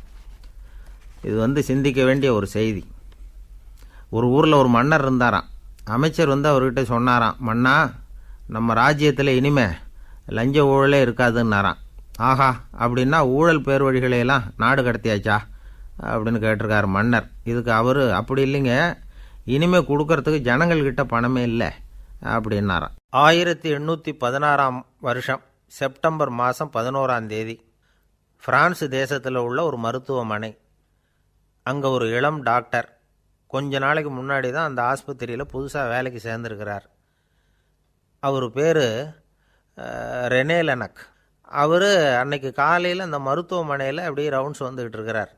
இது சிந்திக்க வேண்டிய ஒரு செய்தி. ஒரு ஊரில் ஒரு மன்னர் இருந்தாராம். அமைச்சர் அவர்கிட்ட சொன்னாராம், மன்னா, நம்ம ராஜ்யத்தில் இனிமே லஞ்ச ஊழலே இருக்காதுன்னாராம். ஆஹா, அப்படின்னா ஊழல் பேர் வழிகளையெல்லாம் நாடு கடத்தியாச்சா அப்படின்னு கேட்டிருக்காரு மன்னர். இதுக்கு அவர், அப்படி இல்லைங்க, இனிமேல் கொடுக்கறதுக்கு ஜனங்கள்கிட்ட பணமே இல்லை அப்படின்னாராம். 1816 வருஷம் செப்டம்பர் மாதம் 11 பிரான்ஸ் தேசத்தில் உள்ள ஒரு மருத்துவமனை. அங்கே ஒரு இளம் டாக்டர் கொஞ்ச நாளைக்கு முன்னாடி தான் அந்த ஆஸ்பத்திரியில் புதுசாக வேலைக்கு சேர்ந்துருக்கிறார். அவர் பேர் ரெனே லெனக். அவர் அன்னைக்கு காலையில் அந்த மருத்துவமனையில் அப்படியே ரவுண்ட்ஸ் வந்துக்கிட்டு இருக்கிறார்.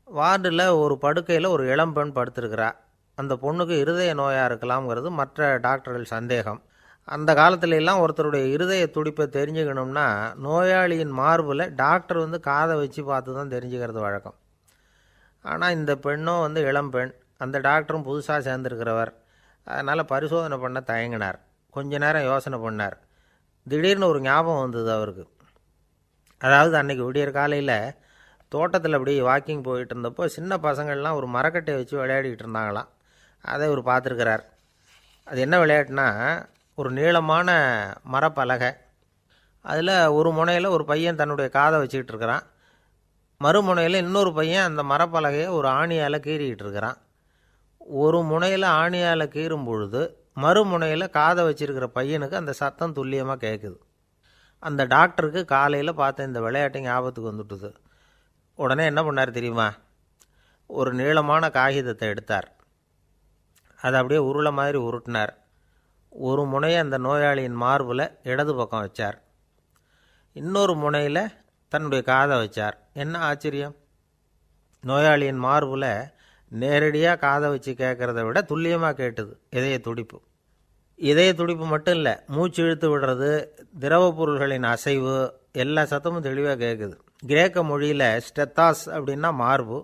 வார்டில் ஒரு படுக்கையில் ஒரு இளம் பெண் படுத்திருக்கிறா. அந்த பொண்ணுக்கு இருதய நோயாக இருக்கலாம்ங்கிறது மற்ற டாக்டர்கள் சந்தேகம். அந்த காலத்துல எல்லாம் ஒருத்தருடைய இருதய துடிப்பை தெரிஞ்சுக்கணும்னா நோயாளியின் மார்பில் டாக்டர் காதை வச்சு பார்த்து தான் தெரிஞ்சுக்கிறது வழக்கம். ஆனால் இந்த பெண்ணும் இளம் பெண், அந்த டாக்டரும் புதுசாக சேர்ந்துருக்கிறவர். அதனால் பரிசோதனை பண்ண தயங்கினார். கொஞ்ச நேரம் யோசனை பண்ணார். திடீர்னு ஒரு ஞாபகம் வந்தது அவருக்கு. அதாவது அன்றைக்கி விடியற் காலையில் தோட்டத்தில் அப்படி வாக்கிங் போயிட்டு இருந்தப்போ சின்ன பசங்கள்லாம் ஒரு மரக்கட்டையை வச்சு விளையாடிக்கிட்டு இருந்தாங்களாம். அதை இவர் பார்த்துருக்கிறார். அது என்ன விளையாட்டுனா, ஒரு நீளமான மரப்பலகை, அதில் ஒரு முனையில் ஒரு பையன் தன்னுடைய காதை வச்சுக்கிட்டு இருக்கிறான், மறுமுனையில் இன்னொரு பையன் அந்த மரப்பலகையை ஒரு ஆணியால் கீறிக்கிட்டு இருக்கிறான். ஒரு முனையில் ஆணியால் கீறும் பொழுது மறுமுனையில் காதை வச்சிருக்கிற பையனுக்கு அந்த சத்தம் துல்லியமாக கேட்குது. அந்த டாக்டருக்கு காலையில் பார்த்த இந்த விளையாட்டு ஞாபகத்துக்கு வந்துட்டுது. உடனே என்ன பண்ணார் தெரியுமா? ஒரு நீளமான காகிதத்தை எடுத்தார். அதை அப்படியே உருளை மாதிரி உருட்டினார். ஒரு முனையை அந்த நோயாளியின் மார்பில் இடது பக்கம் வச்சார், இன்னொரு முனையில் தன்னுடைய காதை வச்சார். என்ன ஆச்சரியம்! நோயாளியின் மார்பில் நேரடியாக காதை வச்சு கேட்குறத விட துல்லியமாக கேட்டுது இதய துடிப்பு. இதய துடிப்பு மட்டும் இல்லை, மூச்சு இழுத்து விடுறது, திரவ பொருள்களின் அசைவு, எல்லா சத்தமும் தெளிவாக கேட்குது. கிரேக்க மொழியில் ஸ்டெத்தாஸ் அப்படின்னா மார்பு,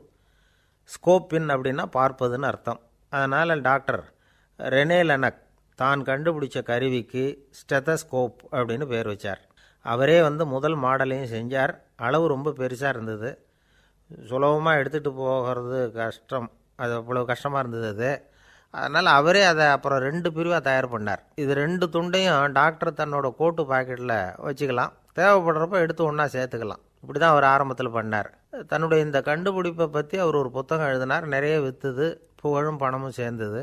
ஸ்கோப்பின் அப்படின்னா பார்ப்பதுன்னு அர்த்தம். அதனால் டாக்டர் ரெனே லெனக் தான் கண்டுபிடிச்ச கருவிக்கு ஸ்டெத்தஸ்கோப் அப்படின்னு பேர் வச்சார். அவரே முதல் மாடலையும் செஞ்சார். அளவு ரொம்ப பெருசாக இருந்தது, சுலபமாக எடுத்துகிட்டு போகிறது கஷ்டம், அது அவ்வளோ கஷ்டமாக இருந்தது அது. அதனால் அவரே அதை அப்புறம் 2 பிரிவாக தயார் பண்ணார். இது 2 துண்டையும் டாக்டர் தன்னோட கோட்டு பாக்கெட்டில் வச்சுக்கலாம், தேவைப்படுறப்ப எடுத்து ஒன்றா சேர்த்துக்கலாம். இப்படி தான் அவர் ஆரம்பத்தில் பண்ணார். தன்னுடைய இந்த கண்டுபிடிப்பை பற்றி அவர் ஒரு புத்தகம் எழுதினார். நிறைய விற்றுது, புகழும் பணமும் சேர்ந்தது.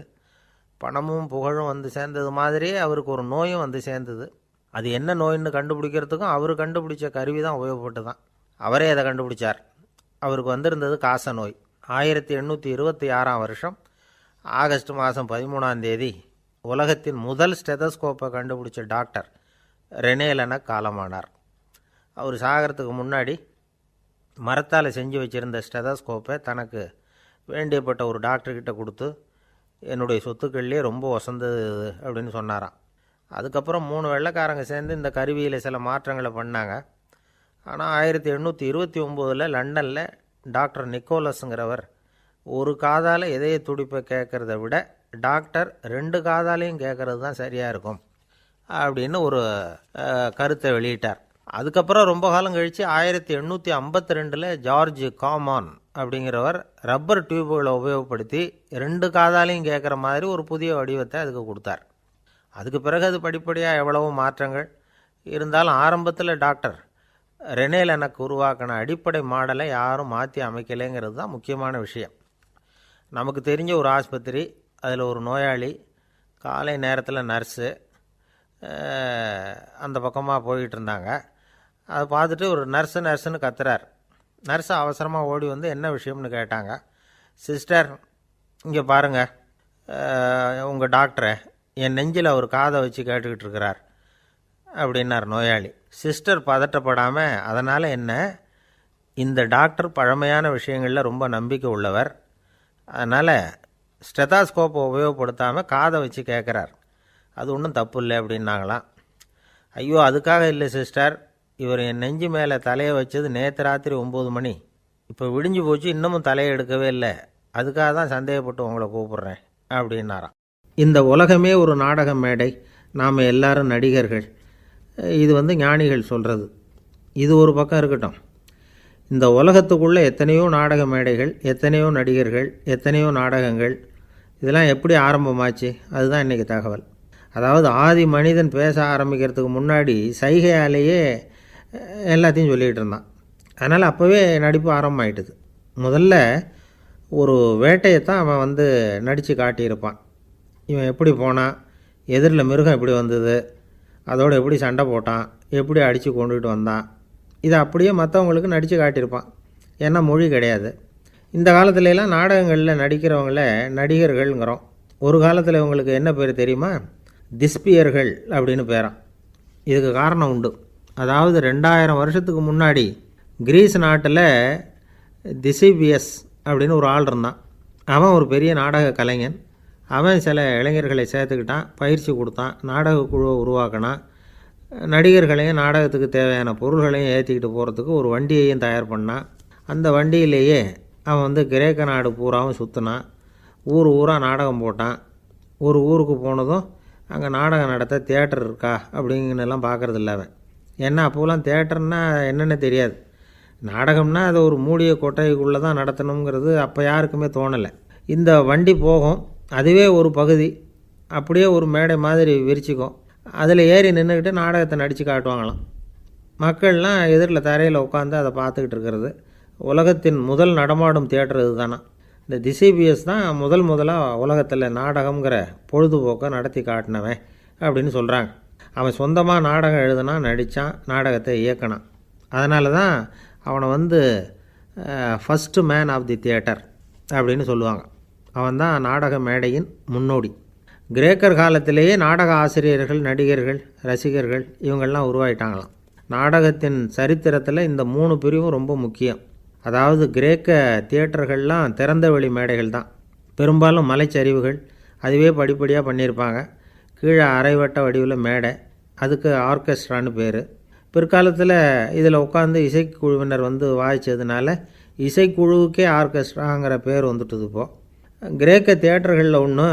பணமும் புகழும் சேர்ந்தது மாதிரியே அவருக்கு ஒரு நோயும் சேர்ந்தது. அது என்ன நோயின்னு கண்டுபிடிக்கிறதுக்கும் அவர் கண்டுபிடிச்ச கருவி தான் உபயோகப்பட்டு தான். அவரே அதை கண்டுபிடிச்சார். அவருக்கு வந்திருந்தது காச நோய். 1826 வருஷம் ஆகஸ்ட் மாதம் 13 உலகத்தின் முதல் ஸ்டெதஸ்கோப்பை கண்டுபிடிச்ச டாக்டர் ரெனே லெனக் காலமானார். அவர் சாகிறதுக்கு முன்னாடி மரத்தால் செஞ்சு வச்சுருந்த ஸ்டெதஸ்கோப்பை தனக்கு வேண்டியப்பட்ட ஒரு டாக்டர்கிட்ட கொடுத்து, என்னுடைய சொத்துக்கள்லேயே ரொம்ப வசந்தது அப்படின்னு சொன்னாராம். அதுக்கப்புறம் 3 வெள்ளைக்காரங்க சேர்ந்து இந்த கருவியில் சில மாற்றங்களை பண்ணாங்க. ஆனால் 1829 லண்டனில் டாக்டர் நிக்கோலஸுங்கிறவர் ஒரு காதால் இதய துடிப்பை கேட்குறத விட டாக்டர் 2 காதாலையும் கேட்குறது தான் சரியாக இருக்கும் அப்படின்னு ஒரு கருத்தை வெளியிட்டார். அதுக்கப்புறம் ரொம்ப காலம் கழித்து 1852 ஜார்ஜ் காமான் அப்படிங்கிறவர் ரப்பர் டியூப்களை உபயோகப்படுத்தி 2 காதாலையும் கேட்குற மாதிரி ஒரு புதிய வடிவத்தை அதுக்கு கொடுத்தார். அதுக்கு பிறகு அது படிப்படியாக எவ்வளவோ மாற்றங்கள் இருந்தாலும் ஆரம்பத்தில் டாக்டர் ரெனே லெனக் உருவாக்கின அடிப்படை மாடலை யாரும் மாற்றி அமைக்கலைங்கிறது தான் முக்கியமான விஷயம். நமக்கு தெரிஞ்ச ஒரு ஆஸ்பத்திரி, அதில் ஒரு நோயாளி, காலை நேரத்தில் நர்ஸு அந்த பக்கமாக போயிட்டு இருந்தாங்க. அதை பார்த்துட்டு ஒரு நர்ஸுன்னு கத்துறார். நர்ஸு அவசரமாக ஓடி என்ன விஷயம்னு கேட்டாங்க. சிஸ்டர், இங்கே பாருங்கள், உங்கள் டாக்டரை என் நெஞ்சில் அவர் காதை வச்சு கேட்டுக்கிட்டு இருக்கிறார் அப்படின்னார் நோயாளி. சிஸ்டர் பதட்டப்படாமல், அதனால் என்ன, இந்த டாக்டர் பழமையான விஷயங்களில் ரொம்ப நம்பிக்கை உள்ளவர், அதனால் ஸ்டெதாஸ்கோப்பை உபயோகப்படுத்தாமல் காதை வச்சு கேட்குறார், அது ஒன்றும் தப்பு இல்லை அப்படின்னாங்களாம். ஐயோ, அதுக்காக இல்லை சிஸ்டர், இவர் என் நெஞ்சு மேலே தலையை வச்சது நேற்று ராத்திரி 9 மணி, இப்போ விடிஞ்சு போச்சு, இன்னமும் தலையை எடுக்கவே இல்லை, அதுக்காக தான் சந்தேகப்பட்டு உங்களை கூப்பிட்றேன் அப்படின்னாராம். இந்த உலகமே ஒரு நாடக மேடை, நாம் எல்லாரும் நடிகர்கள். இது ஞானிகள் சொல்கிறது. இது ஒரு பக்கம் இருக்கட்டும். இந்த உலகத்துக்குள்ளே எத்தனையோ நாடக மேடைகள், எத்தனையோ நடிகர்கள், எத்தனையோ நாடகங்கள், இதெல்லாம் எப்படி ஆரம்பமாச்சு? அதுதான் இன்றைக்கி தகவல். அதாவது ஆதி மனிதன் பேச ஆரம்பிக்கிறதுக்கு முன்னாடி சைகையாலேயே எல்லாத்தையும் சொல்லிகிட்டு இருந்தான். அதனால் அப்போவே நடிப்பு ஆரம்பமாயிட்டுது. முதல்ல ஒரு வேட்டையைத்தான் அவன் நடித்து காட்டியிருப்பான். இவன் எப்படி போனான், எதிரில் மிருகம் எப்படி வந்தது, அதோடு எப்படி சண்டை போட்டான், எப்படி அடித்து கொண்டுகிட்டு வந்தான், இதை அப்படியே மற்றவங்களுக்கு நடித்து காட்டியிருப்பான். ஏன்னா மொழி கிடையாது. இந்த காலத்துலலாம் நாடகங்களில் நடிக்கிறவங்கள நடிகர்கள்ங்கிறோம். ஒரு காலத்தில் இவங்களுக்கு என்ன பேர் தெரியுமா? திஸ்பியர்கள் அப்படின்னு பேரான். இதுக்கு காரணம் உண்டு. அதாவது 2000 வருஷத்துக்கு முன்னாடி கிரீஸ் நாட்டில் திசிபியஸ் அப்படின்னு ஒரு ஆள் இருந்தான். அவன் ஒரு பெரிய நாடக கலைஞன். அவன் சில இளைஞர்களை சேர்த்துக்கிட்டான், பயிற்சி கொடுத்தான், நாடக குழுவை உருவாக்கினான். நடிகர்களையும் நாடகத்துக்கு தேவையான பொருள்களையும் ஏற்றிக்கிட்டு போகிறதுக்கு ஒரு வண்டியையும் தயார் பண்ணான். அந்த வண்டியிலேயே அவன் கிரேக்க நாடு பூராவும் சுற்றினான். ஊர் ஊராக நாடகம் போட்டான். ஒரு ஊருக்கு போனதும் அங்கே நாடகம் நடத்த தியேட்டர் இருக்கா அப்படிங்கன்னெல்லாம் பார்க்குறது இல்லை அவன். ஏன்னா அப்போலாம் தியேட்டர்னா என்னென்ன தெரியாது. நாடகம்னா அதை ஒரு மூடிய கொட்டைக்குள்ளே தான் நடத்தணுங்கிறது அப்போ யாருக்குமே தோணலை. இந்த வண்டி போகும், அதுவே ஒரு பகுதி, அப்படியே ஒரு மேடை மாதிரி விரிச்சிக்கும். அதில் ஏறி நின்றுக்கிட்டு நாடகத்தை நடித்து காட்டுவாங்களாம். மக்கள்லாம் எதிரில் தரையில் உட்காந்து அதை பார்த்துக்கிட்டு இருக்கிறது. உலகத்தின் முதல் நடமாடும் தியேட்டர் இது தானா. இந்த திசிபியஸ் தான் முதலாக உலகத்தில் நாடகங்கிற பொழுதுபோக்கை நடத்தி காட்டினவன் அப்படின்னு சொல்கிறாங்க. அவன் சொந்தமாக நாடகம் எழுதுனான், நடித்தான், நாடகத்தை இயக்கினான். அதனால தான் அவனை first man of the theatre அப்படின்னு சொல்லுவாங்க. அவன் தான் நாடக மேடையின் முன்னோடி. கிரேக்கர் காலத்திலேயே நாடக ஆசிரியர்கள், நடிகர்கள், ரசிகர்கள் இவங்கள்லாம் உருவாயிட்டாங்களாம். நாடகத்தின் சரித்திரத்தில் இந்த 3 பிரிவும் ரொம்ப முக்கியம். அதாவது கிரேக்க தியேட்டர்கள்லாம் திறந்த வெளி மேடைகள் தான். பெரும்பாலும் மலைச்சரிவுகள், அதுவே படிப்படியாக பண்ணியிருப்பாங்க. கீழே அரைவட்ட வடிவில் மேடை, அதுக்கு ஆர்கெஸ்ட்ரான்னு பேர். பிற்காலத்தில் இதில் உட்காந்து இசைக்குழுவினர் வாய்ச்சதுனால இசைக்குழுவுக்கே ஆர்கெஸ்ட்ராங்கிற பேர் வந்துட்டுது. இப்போது கிரேக்க தியேட்டர்களில் ஒன்று,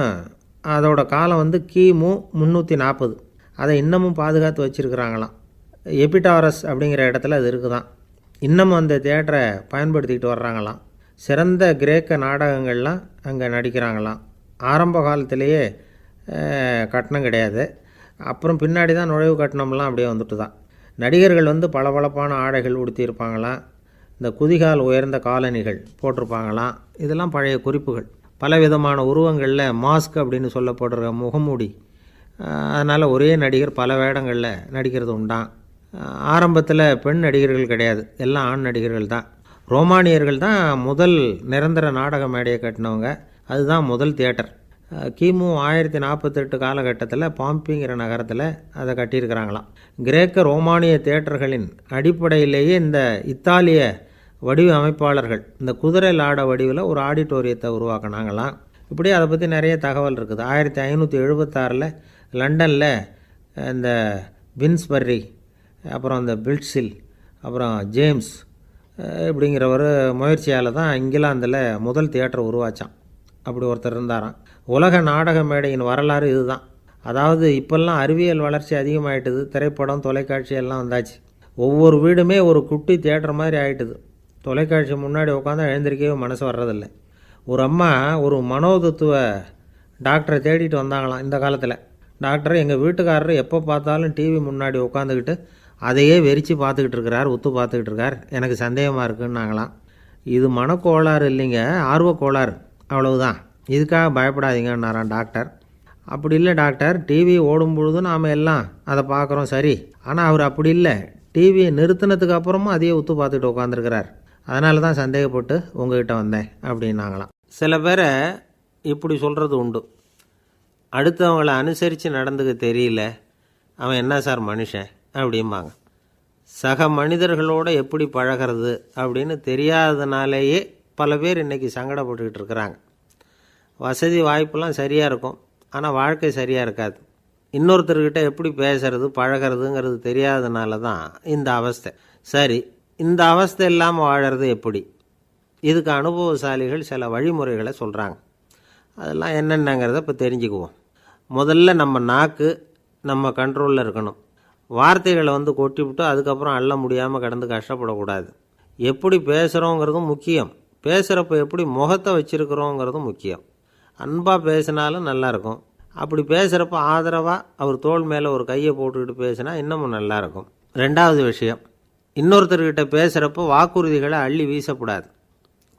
அதோட காலம் கிமு 340. அதை இன்னமும் பாதுகாத்து வச்சுருக்கிறாங்களாம். எபிடாரஸ் அப்படிங்கிற இடத்துல அது இருக்குதான். இன்னமும் அந்த தியேட்டரை பயன்படுத்திக்கிட்டு வர்றாங்களாம். சிறந்த கிரேக்க நாடகங்கள்லாம் அங்கே நடிக்கிறாங்களாம். ஆரம்ப காலத்திலேயே கட்டணம் கிடையாது. அப்புறம் பின்னாடி தான் நுழைவு கட்டணம்லாம் அப்படியே வந்துட்டு தான். நடிகர்கள் பளபளப்பான ஆடைகள் உடுத்தியிருப்பாங்களாம். இந்த குதிகால் உயர்ந்த காலணிகள் போட்டிருப்பாங்களாம். இதெல்லாம் பழைய குறிப்புகள். பலவிதமான உருவங்களில் மாஸ்க் அப்படின்னு சொல்லப்படுற முகமூடி. அதனால் ஒரே நடிகர் பல வேடங்களில் நடிக்கிறது உண்டான். ஆரம்பத்தில் பெண் நடிகர்கள் கிடையாது, எல்லாம் ஆண் நடிகர்கள் தான். ரோமானியர்கள் தான் முதல் நிரந்தர நாடக மேடையை கட்டினவங்க. அதுதான் முதல் தியேட்டர். கிமு 1048 காலகட்டத்தில் பாம்பிங்கிற நகரத்தில் அதை கட்டியிருக்கிறாங்களாம். கிரேக்க ரோமானிய தியேட்டர்களின் அடிப்படையிலேயே இந்த இத்தாலிய வடிவ அமைப்பாளர்கள் இந்த குதிரை லாட வடிவில் ஒரு ஆடிட்டோரியத்தை உருவாக்கினாங்களாம். இப்படி அதை பற்றி நிறைய தகவல் இருக்குது. 1576 லண்டனில் இந்த பின்ஸ்பர்ரி, அப்புறம் இந்த பில்ட்ஸில், அப்புறம் ஜேம்ஸ் இப்படிங்கிற ஒரு முயற்சியால் தான் இங்கிலாந்தில் முதல் தியேட்டர் உருவாச்சான். அப்படி ஒருத்தர் இருந்தாராம். உலக நாடக மேடையின் வரலாறு இதுதான். அதாவது இப்போல்லாம் அறிவியல் வளர்ச்சி அதிகமாகிட்டுது. திரைப்படம், தொலைக்காட்சி எல்லாம் வந்தாச்சு. ஒவ்வொரு வீடுமே ஒரு குட்டி தியேட்டர் மாதிரி ஆகிட்டுது. தொலைக்காட்சி முன்னாடி உட்காந்தா எழுந்திருக்கவே மனசு வர்றதில்லை. ஒரு அம்மா ஒரு மனோதத்துவ டாக்டரை தேடிட்டு வந்தாங்களாம் இந்த காலத்தில். டாக்டர், எங்கள் வீட்டுக்காரர் எப்போ பார்த்தாலும் டிவி முன்னாடி உட்காந்துக்கிட்டு அதையே வெறிச்சு பார்த்துக்கிட்டு இருக்கிறார், உத்து பார்த்துக்கிட்டு இருக்கார், எனக்கு சந்தேகமாக இருக்குன்னாங்களாம். இது மனக்கோளாறு இல்லைங்க, ஆர்வக்கோளாறு, அவ்வளவுதான், இதுக்காக பயப்படாதீங்கன்னாரான் டாக்டர். அப்படி இல்லை டாக்டர், டிவி ஓடும் பொழுது நாம் எல்லாம் அதை பார்க்குறோம் சரி, ஆனால் அவர் அப்படி இல்லை, டிவியை நிறுத்தினதுக்கு அப்புறமும் அதையே உத்து பார்த்துக்கிட்டு உட்காந்துருக்கிறார், அதனால தான் சந்தேகப்பட்டு உங்ககிட்ட வந்தேன் அப்படின்னாங்களாம். சில பேரை இப்படி சொல்கிறது உண்டு. அடுத்தவங்களை அனுசரித்து நடந்துக்க தெரியல, அவன் என்ன சார் மனுஷன் அப்படிம்பாங்க. சக மனிதர்களோடு எப்படி பழகிறது அப்படின்னு தெரியாததுனாலேயே பல பேர் இன்றைக்கி சங்கடப்பட்டுக்கிட்டு இருக்கிறாங்க. வசதி வாய்ப்பெல்லாம் சரியாக இருக்கும், ஆனால் வாழ்க்கை சரியாக இருக்காது. இன்னொருத்தர்கிட்ட எப்படி பேசுறது பழகிறதுங்கிறது தெரியாததுனால தான் இந்த அவஸ்தை. சரி, இந்த அவஸ்தை இல்லாமல் வாழறது எப்படி? இதுக்கு அனுபவசாலிகள் சில வழிமுறைகளை சொல்கிறாங்க. அதெல்லாம் என்னென்னங்கிறத இப்போ தெரிஞ்சுக்குவோம். முதல்ல நம்ம நாக்கு நம்ம கண்ட்ரோலில் இருக்கணும். வார்த்தைகளை கொட்டிவிட்டு அதுக்கப்புறம் அள்ள முடியாமல் கடந்து கஷ்டப்படக்கூடாது. எப்படி பேசுகிறோங்கிறதும் முக்கியம். பேசுகிறப்ப எப்படி முகத்தை வச்சுருக்கிறோங்கிறதும் முக்கியம். அன்பாக பேசினாலும் நல்லாயிருக்கும். அப்படி பேசுகிறப்ப ஆதரவாக அவர் தோள் மேலே ஒரு கையை போட்டுக்கிட்டு பேசினா இன்னமும் நல்லாயிருக்கும். ரெண்டாவது விஷயம், இன்னொருத்தர்கிட்ட பேசுகிறப்போ வாக்குறுதிகளை அள்ளி வீசக்கூடாது.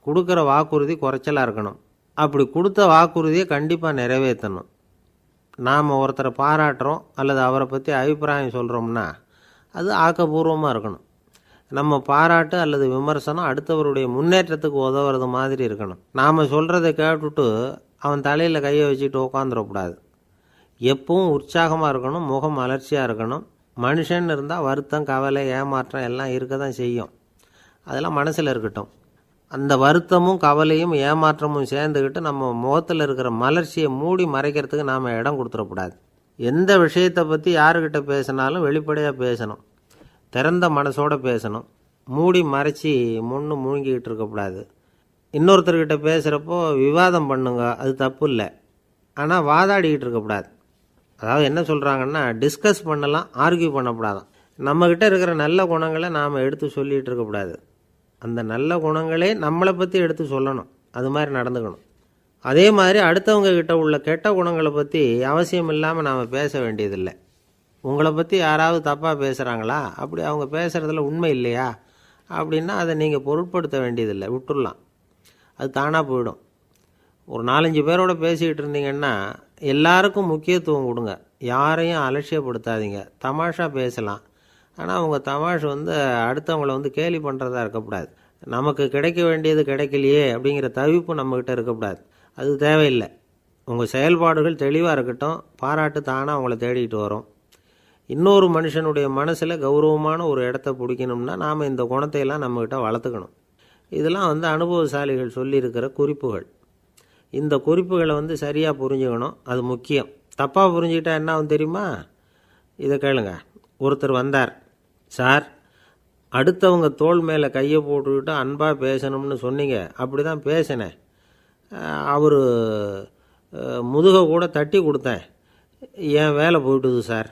கொடுக்குற வாக்குறுதி குறைச்சலாக இருக்கணும். அப்படி கொடுத்த வாக்குறுதியை கண்டிப்பாக நிறைவேற்றணும். நாம் ஒருத்தரை பாராட்டுறோம் அல்லது அவரை பற்றி அபிப்பிராயம் சொல்கிறோம்னா அது ஆக்கப்பூர்வமாக இருக்கணும். நம்ம பாராட்டு அல்லது விமர்சனம் அடுத்தவருடைய முன்னேற்றத்துக்கு உதவுறது மாதிரி இருக்கணும். நாம் சொல்கிறத கேட்டுட்டு அவன் தலையில் கையை வச்சுட்டு உட்காந்துடக்கூடாது. எப்பவும் உற்சாகமாக இருக்கணும், முகம் அலர்ச்சியாக இருக்கணும். மனுஷன் இருந்தால் வருத்தம், கவலை, ஏமாற்றம் எல்லாம் இருக்க தான் செய்யும். அதெல்லாம் மனசில் இருக்கட்டும். அந்த வருத்தமும் கவலையும் ஏமாற்றமும் சேர்ந்துக்கிட்டு நம்ம முகத்தில் இருக்கிற மலர்ச்சியை மூடி மறைக்கிறதுக்கு நாம் இடம் கொடுத்துடக்கூடாது. எந்த விஷயத்தை பற்றி யாருக்கிட்ட பேசினாலும் வெளிப்படையாக பேசணும். திறந்த மனசோடு பேசணும். மூடி மறைச்சி முழுங்கிக்கிட்டு இருக்கக்கூடாது. இன்னொருத்தர்கிட்ட பேசுகிறப்போ விவாதம் பண்ணுங்க, அது தப்பு இல்லை. ஆனால் வாதாடிக்கிட்டு இருக்கக்கூடாது. அதாவது என்ன சொல்கிறாங்கன்னா, டிஸ்கஸ் பண்ணலாம், ஆர்கியூ பண்ணக்கூடாதான். நம்மக்கிட்ட இருக்கிற நல்ல குணங்களை நாம் எடுத்து சொல்லிகிட்டு இருக்கக்கூடாது. அந்த நல்ல குணங்களே நம்மளை பற்றி எடுத்து சொல்லணும். அது மாதிரி நடந்துக்கணும். அதே மாதிரி அடுத்தவங்க கிட்ட உள்ள கெட்ட குணங்களை பற்றி அவசியம் இல்லாமல் நாம் பேச வேண்டியதில்லை. உங்களை பற்றி யாராவது தப்பாக பேசுகிறாங்களா, அப்படி அவங்க பேசுகிறதுல உண்மை இல்லையா அப்படின்னா அதை நீங்கள் பொருட்படுத்த வேண்டியதில்லை, விட்டுடலாம். அது தானாக போயிடும். ஒரு 4-5 பேரோட பேசிக்கிட்டு இருந்தீங்கன்னா எல்லாருக்கும் முக்கியத்துவம் கொடுங்க. யாரையும் அலட்சியப்படுத்தாதீங்க. தமாஷா பேசலாம். ஆனால் அவங்க தமாஷ் அடுத்தவங்களை கேலி பண்ணுறதா இருக்கக்கூடாது. நமக்கு கிடைக்க வேண்டியது கிடைக்கலையே அப்படிங்கிற தவிப்பு நம்மக்கிட்ட இருக்கக்கூடாது. அது தேவையில்லை. உங்கள் செயல்பாடுகள் தெளிவாக இருக்கட்டும். பாராட்டு தானாக அவங்கள தேடிட்டு வரும். இன்னொரு மனுஷனுடைய மனசில் கௌரவமான ஒரு இடத்த பிடிக்கணும்னா நாம் இந்த குணத்தையெல்லாம் நம்மக்கிட்ட வளர்த்துக்கணும். இதெல்லாம் அனுபவசாலிகள் சொல்லியிருக்கிற குறிப்புகள். இந்த குறிப்புகளை சரியாக புரிஞ்சுக்கணும். அது முக்கியம். தப்பாக புரிஞ்சுக்கிட்டா என்ன ஆகும் தெரியுமா? இதை கேளுங்க. ஒருத்தர் வந்தார். சார், அடுத்தவங்க தோள் மேலே கையை போட்டுக்கிட்டு அன்பாக பேசணும்னு சொன்னீங்க. அப்படி தான் பேசினேன். அவர் முதுகை கூட தட்டி கொடுத்தேன். என் வேலை போயிட்டுது சார்